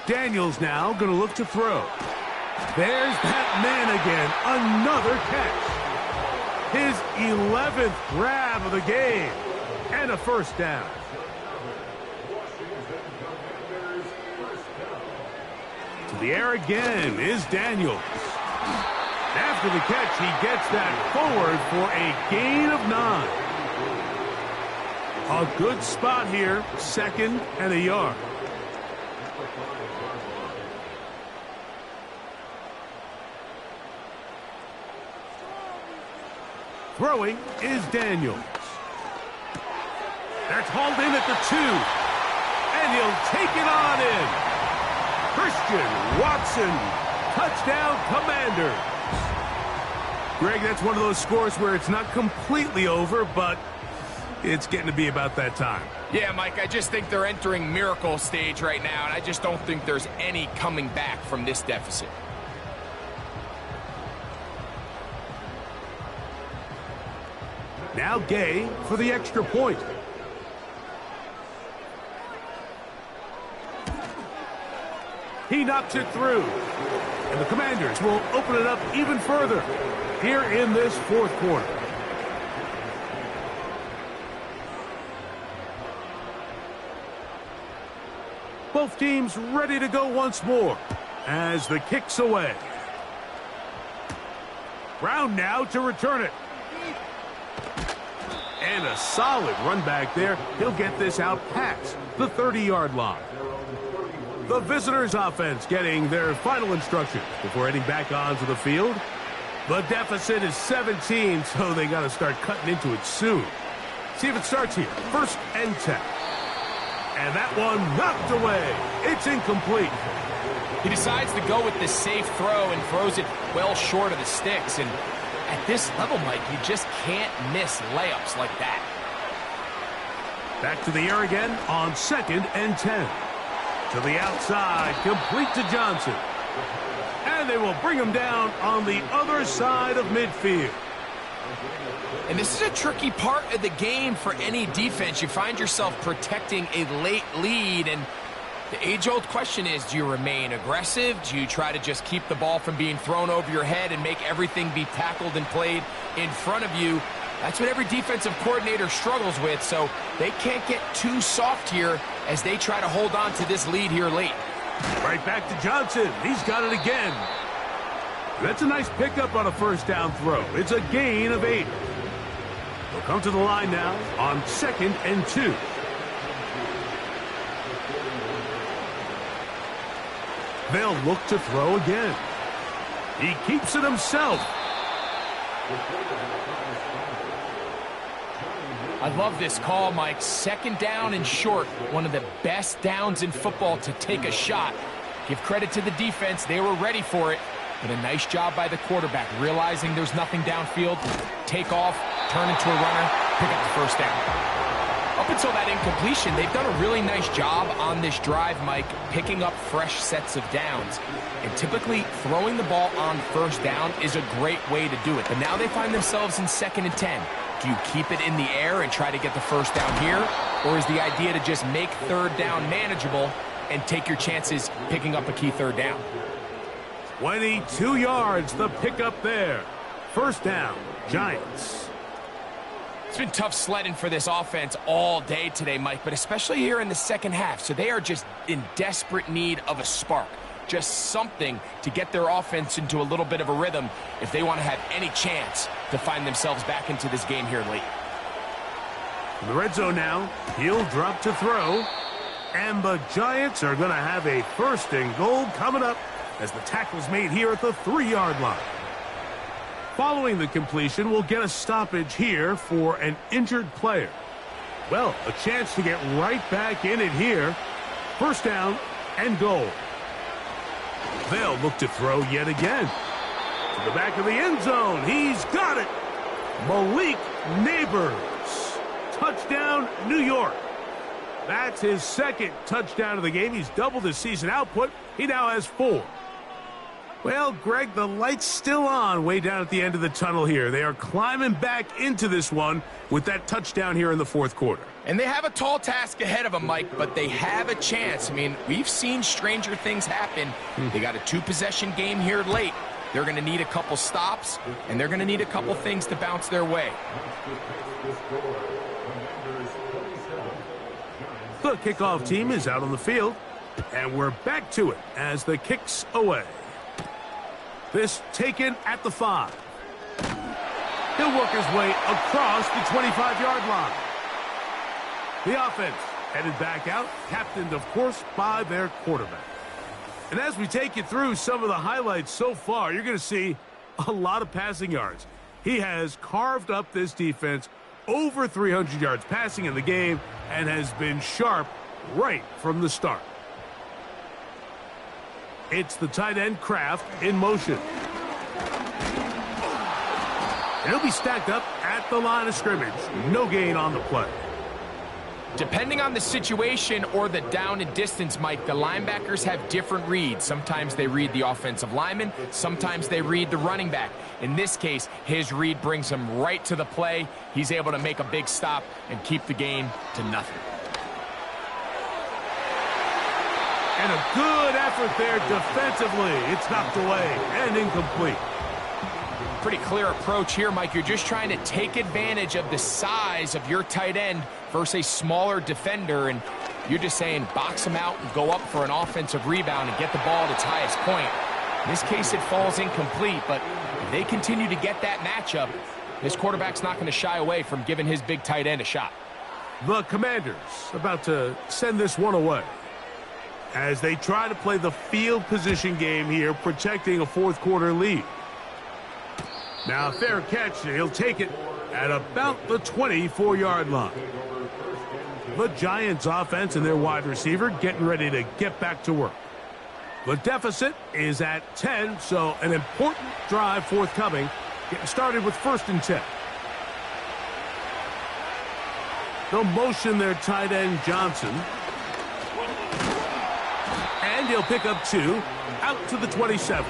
Daniels now going to look to throw. There's that man again. Another catch. His 11th grab of the game. And a first down. To the air again is Daniels. After the catch, he gets that forward for a gain of 9. A good spot here, 2nd and a yard. Throwing is Daniels. That's hauled in at the 2. And he'll take it on in. Christian Watson, touchdown Commanders. Greg, that's one of those scores where it's not completely over, but it's getting to be about that time. Yeah, Mike, I just think they're entering miracle stage right now, and I just don't think there's any coming back from this deficit. Now Gay for the extra point. He knocks it through. And the Commanders will open it up even further here in this 4th quarter. Both teams ready to go once more as the kick's away. Brown now to return it. And a solid run back there. He'll get this out past the 30-yard line. The visitors' offense getting their final instructions before heading back onto the field. The deficit is 17, so they got to start cutting into it soon. See if it starts here. 1st and 10. And that one knocked away. It's incomplete. He decides to go with the safe throw and throws it well short of the sticks. And at this level, Mike, you just can't miss layups like that. Back to the air again on 2nd and 10. To the outside, complete to Johnson. And they will bring him down on the other side of midfield. And this is a tricky part of the game for any defense. You find yourself protecting a late lead, and the age-old question is, do you remain aggressive? Do you try to just keep the ball from being thrown over your head and make everything be tackled and played in front of you? That's what every defensive coordinator struggles with, so they can't get too soft here as they try to hold on to this lead here late. Right back to Johnson. He's got it again. That's a nice pickup on a first down throw. It's a gain of 8. They'll come to the line now on 2nd and 2. They'll look to throw again. He keeps it himself. I love this call, Mike. 2nd down and short. One of the best downs in football to take a shot. Give credit to the defense. They were ready for it. But a nice job by the quarterback, realizing there's nothing downfield. Take off, turn into a runner, pick up the first down. Up until that incompletion, they've done a really nice job on this drive, Mike, picking up fresh sets of downs. And typically, throwing the ball on first down is a great way to do it. But now they find themselves in 2nd and 10. Do you keep it in the air and try to get the first down here? Or is the idea to just make 3rd down manageable and take your chances picking up a key 3rd down? 22 yards, the pickup there. First down, Giants. It's been tough sledding for this offense all day today, Mike, but especially here in the second half. So they are just in desperate need of a spark, just something to get their offense into a little bit of a rhythm if they want to have any chance to find themselves back into this game here late. In the red zone now, he'll drop to throw, and the Giants are going to have a 1st and goal coming up as the tackle's made here at the 3-yard line. Following the completion, we'll get a stoppage here for an injured player. Well, a chance to get right back in it here. 1st down and goal. They'll look to throw yet again. To the back of the end zone. He's got it. Malik Neighbors. Touchdown, New York. That's his 2nd touchdown of the game. He's doubled his season output. He now has 4. Well, Greg, the light's still on way down at the end of the tunnel here. They are climbing back into this one with that touchdown here in the 4th quarter. And they have a tall task ahead of them, Mike, but they have a chance. I mean, we've seen stranger things happen. They got a 2-possession game here late. They're going to need a couple stops, and they're going to need a couple things to bounce their way. The kickoff team is out on the field, and we're back to it as the kick's away. This taken at the 5. He'll work his way across the 25-yard line. The offense headed back out, captained, of course, by their quarterback. And as we take you through some of the highlights so far, you're going to see a lot of passing yards. He has carved up this defense over 300 yards passing in the game and has been sharp right from the start. It's the tight end Kraft in motion. And he'll be stacked up at the line of scrimmage. No gain on the play. Depending on the situation or the down and distance, Mike, the linebackers have different reads. Sometimes they read the offensive lineman. Sometimes they read the running back. In this case, his read brings him right to the play. He's able to make a big stop and keep the game to nothing. And a good effort there defensively. It's knocked away and incomplete. Pretty clear approach here, Mike. You're just trying to take advantage of the size of your tight end versus a smaller defender, and you're just saying box him out and go up for an offensive rebound and get the ball at its highest point. In this case, it falls incomplete, but if they continue to get that matchup, this quarterback's not going to shy away from giving his big tight end a shot. The Commanders about to send this one away as they try to play the field position game here, protecting a 4th quarter lead. Now, fair catch. He'll take it at about the 24-yard line. The Giants offense and their wide receiver getting ready to get back to work. The deficit is at 10, so an important drive forthcoming. Getting started with 1st and 10. They'll motion their tight end Johnson. And he'll pick up 2 out to the 27.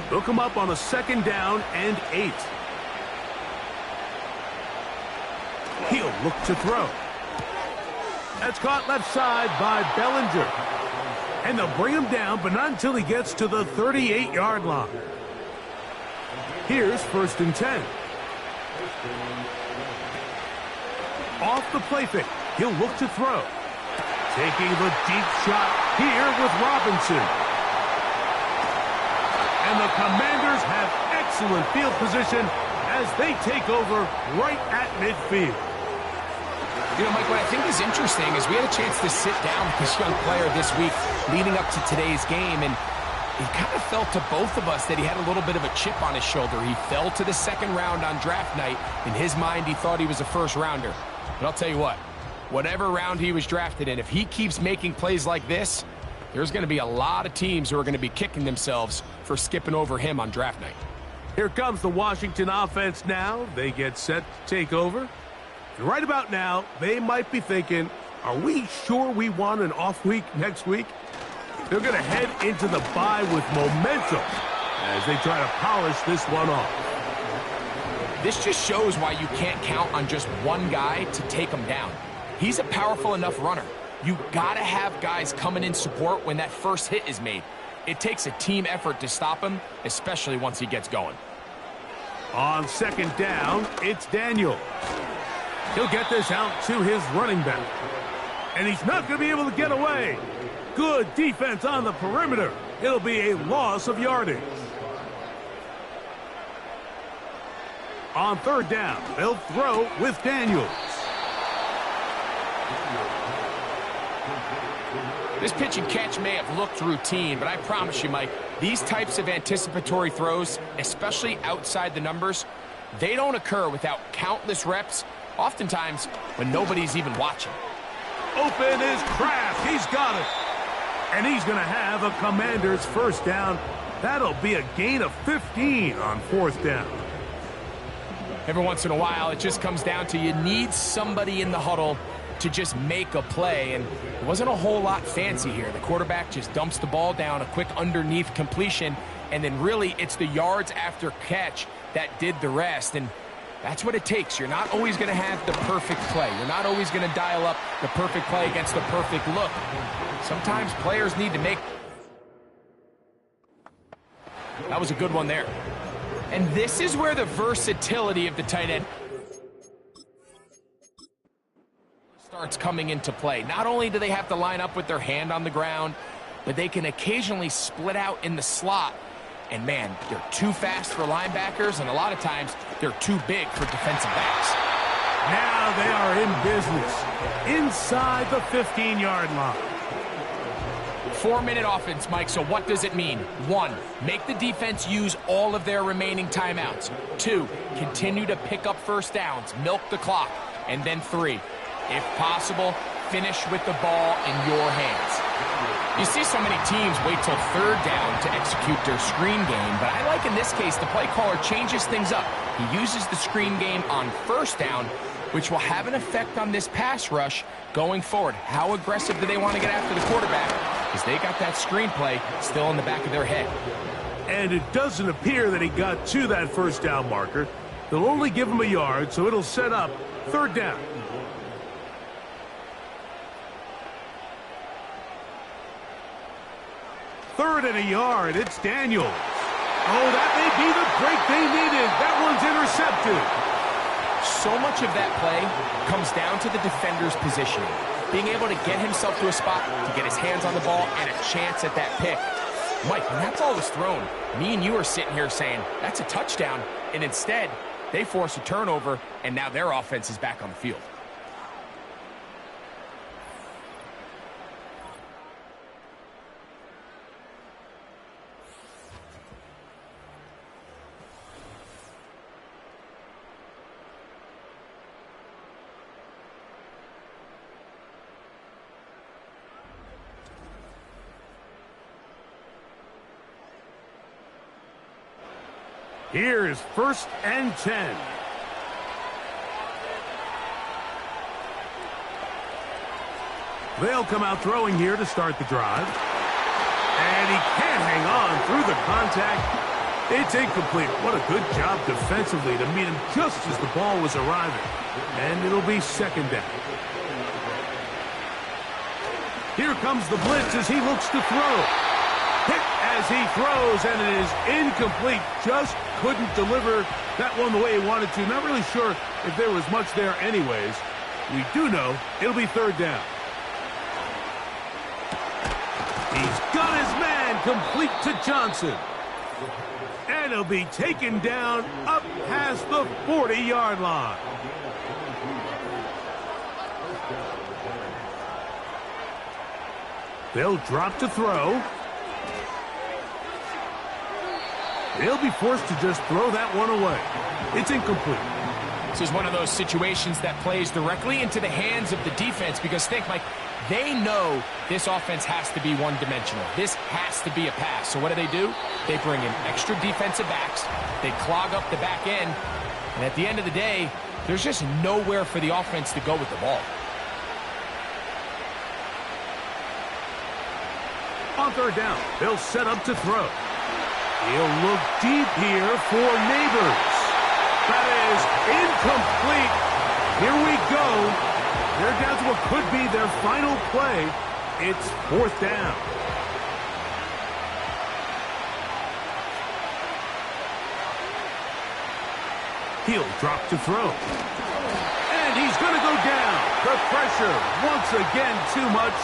They'll come up on a 2nd down and 8. He'll look to throw. That's caught left side by Bellinger. And they'll bring him down, but not until he gets to the 38-yard line. Here's 1st and 10. Off the play fake. He'll look to throw. Taking the deep shot here with Robinson. And the Commanders have excellent field position as they take over right at midfield. You know, Mike, what I think is interesting is we had a chance to sit down with this young player this week leading up to today's game, and it kind of felt to both of us that he had a little bit of a chip on his shoulder. He fell to the 2nd round on draft night. In his mind, he thought he was a 1st rounder. But I'll tell you what, whatever round he was drafted in, if he keeps making plays like this, there's going to be a lot of teams who are going to be kicking themselves for skipping over him on draft night. Here comes the Washington offense now. They get set to take over. And right about now, they might be thinking, are we sure we want an off week next week? They're going to head into the bye with momentum as they try to polish this one off. This just shows why you can't count on just one guy to take him down. He's a powerful enough runner. You got to have guys coming in support when that first hit is made. It takes a team effort to stop him, especially once he gets going. On second down, it's Daniels. He'll get this out to his running back. And he's not going to be able to get away. Good defense on the perimeter. It'll be a loss of yardage. On third down, they'll throw with Daniels. This pitch and catch may have looked routine, but I promise you, Mike, these types of anticipatory throws, especially outside the numbers, they don't occur without countless reps, oftentimes when nobody's even watching. Open is Kraft. He's got it. And he's going to have a Commander's first down. That'll be a gain of 15 on fourth down. Every once in a while, it just comes down to you need somebody in the huddle to just make a play, and it wasn't a whole lot fancy here. The quarterback just dumps the ball down, a quick underneath completion, and then really it's the yards after catch that did the rest, and that's what it takes. You're not always going to have the perfect play. You're not always going to dial up the perfect play against the perfect look. Sometimes players need to make... That was a good one there. And this is where the versatility of the tight end starts coming into play. Not only do they have to line up with their hand on the ground, but they can occasionally split out in the slot. And man, they're too fast for linebackers, and a lot of times they're too big for defensive backs. Now they are in business inside the 15-yard line. 4-minute offense, Mike, so what does it mean? 1, make the defense use all of their remaining timeouts. 2, continue to pick up first downs, milk the clock. And then 3, if possible, finish with the ball in your hands. You see so many teams wait till third down to execute their screen game, but I like in this case the play caller changes things up. He uses the screen game on first down, which will have an effect on this pass rush going forward. How aggressive do they want to get after the quarterback? Because they got that screenplay still in the back of their head. And it doesn't appear that he got to that first down marker. They'll only give him a yard, so it'll set up third down. Third and a yard, it's Daniels. Oh, that may be the break they needed. That one's intercepted. So much of that play comes down to the defender's positioning. Being able to get himself to a spot, to get his hands on the ball, and a chance at that pick. Mike, when that ball was thrown, me and you are sitting here saying, that's a touchdown. And instead, they force a turnover, and now their offense is back on the field. Here is 1st and 10. They'll come out throwing here to start the drive. And he can't hang on through the contact. It's incomplete. What a good job defensively to meet him just as the ball was arriving. And it'll be second down. Here comes the blitz as he looks to throw. Hit as he throws, and it is incomplete. Just couldn't deliver that one the way he wanted to. Not really sure if there was much there anyways. We do know it'll be third down. He's got his man complete to Johnson. And he'll be taken down up past the 40-yard line. They'll drop to throw. They'll be forced to just throw that one away. It's incomplete. This is one of those situations that plays directly into the hands of the defense because think, Mike, they know this offense has to be one-dimensional. This has to be a pass. So what do? They bring in extra defensive backs. They clog up the back end. And at the end of the day, there's just nowhere for the offense to go with the ball. On third down, they'll set up to throw. He'll look deep here for Neighbors. That is incomplete. Here we go. They're down to what could be their final play. It's 4th down. He'll drop to throw. And he's going to go down. The pressure once again too much.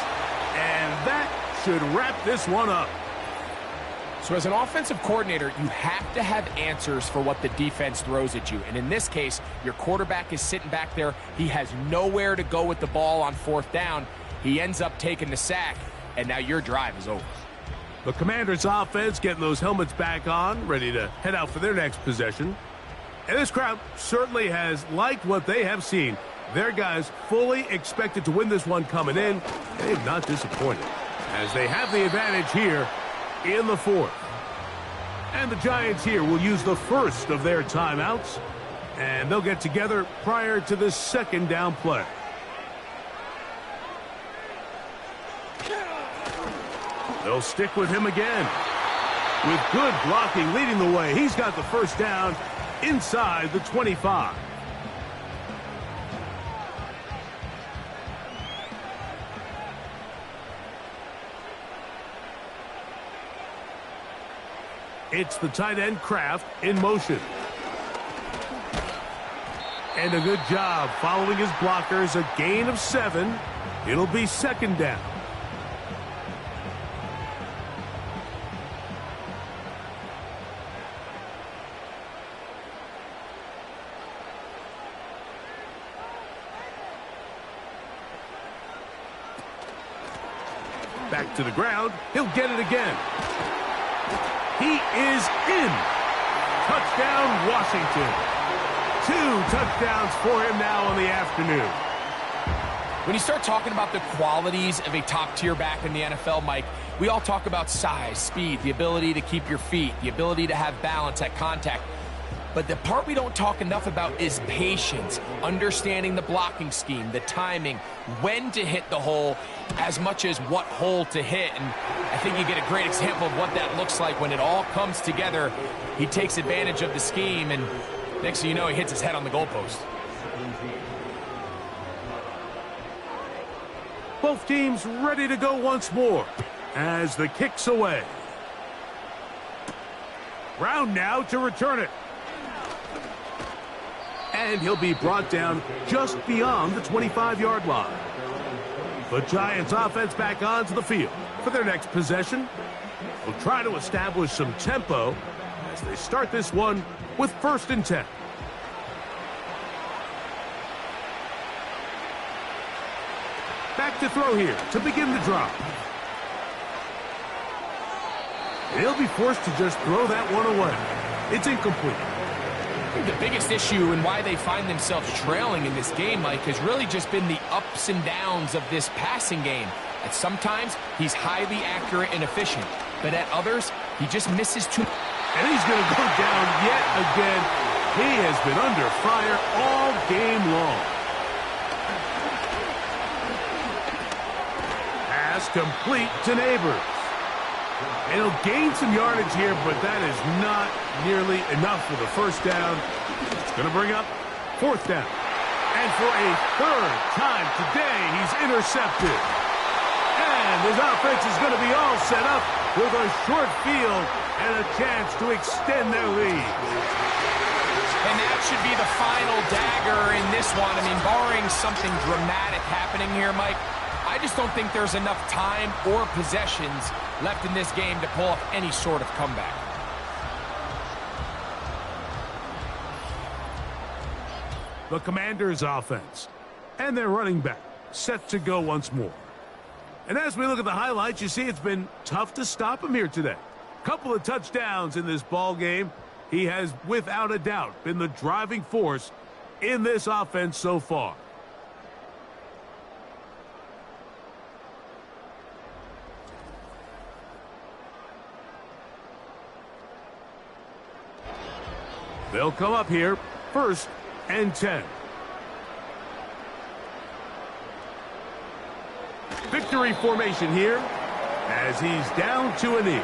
And that should wrap this one up. So as an offensive coordinator, you have to have answers for what the defense throws at you. And in this case, your quarterback is sitting back there. He has nowhere to go with the ball on 4th down. He ends up taking the sack, and now your drive is over. The Commanders' offense getting those helmets back on, ready to head out for their next possession. And this crowd certainly has liked what they have seen. Their guys fully expected to win this one coming in. They've not disappointed, as they have the advantage here in the 4th. And the Giants here will use the first of their timeouts, and they'll get together prior to the 2nd down play. They'll stick with him again. With good blocking leading the way, he's got the first down inside the 25. It's the tight end Kraft in motion. And a good job following his blockers, a gain of 7. It'll be 2nd down. Back to the ground. He'll get it again. He is in. Touchdown, Washington. 2 touchdowns for him now in the afternoon. When you start talking about the qualities of a top-tier back in the NFL, Mike, we all talk about size, speed, the ability to keep your feet, the ability to have balance at contact. But the part we don't talk enough about is patience, understanding the blocking scheme, the timing, when to hit the hole, as much as what hole to hit. And I think you get a great example of what that looks like when it all comes together. He takes advantage of the scheme, and next thing you know, he hits his head on the goalpost. Both teams ready to go once more as the kick's away. Brown now to return it. And he'll be brought down just beyond the 25-yard line. The Giants offense back onto the field for their next possession. They'll try to establish some tempo as they start this one with 1st and 10. Back to throw here to begin the drive. He'll be forced to just throw that one away. It's incomplete. I think the biggest issue and why they find themselves trailing in this game, Mike, has really just been the ups and downs of this passing game. At sometimes, he's highly accurate and efficient, but at others, he just misses too much. And he's going to go down yet again. He has been under fire all game long. Pass complete to Neighbors. And he'll gain some yardage here, but that is not nearly enough for the first down. It's going to bring up 4th down. And for a 3rd time today, he's intercepted. And his offense is going to be all set up with a short field and a chance to extend their lead. And that should be the final dagger in this one. I mean, barring something dramatic happening here, Mike, I just don't think there's enough time or possessions left in this game to pull off any sort of comeback. The Commanders' offense and their running back set to go once more. And as we look at the highlights, you see it's been tough to stop him here today. Couple of touchdowns in this ball game. He has, without a doubt, been the driving force in this offense so far. They'll come up here, 1st and 10. Victory formation here as he's down to a knee.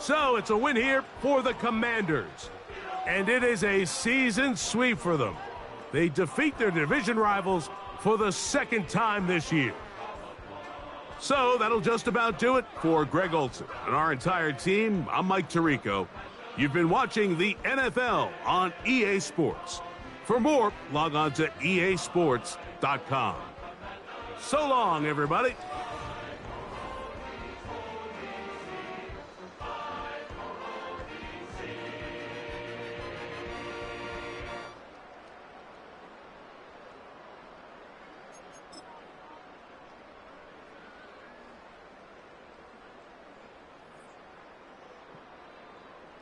So it's a win here for the Commanders. And it is a season sweep for them. They defeat their division rivals for the second time this year. So that'll just about do it for Greg Olson and our entire team. I'm Mike Tirico. You've been watching the NFL on EA Sports. For more, log on to easports.com. So long, everybody.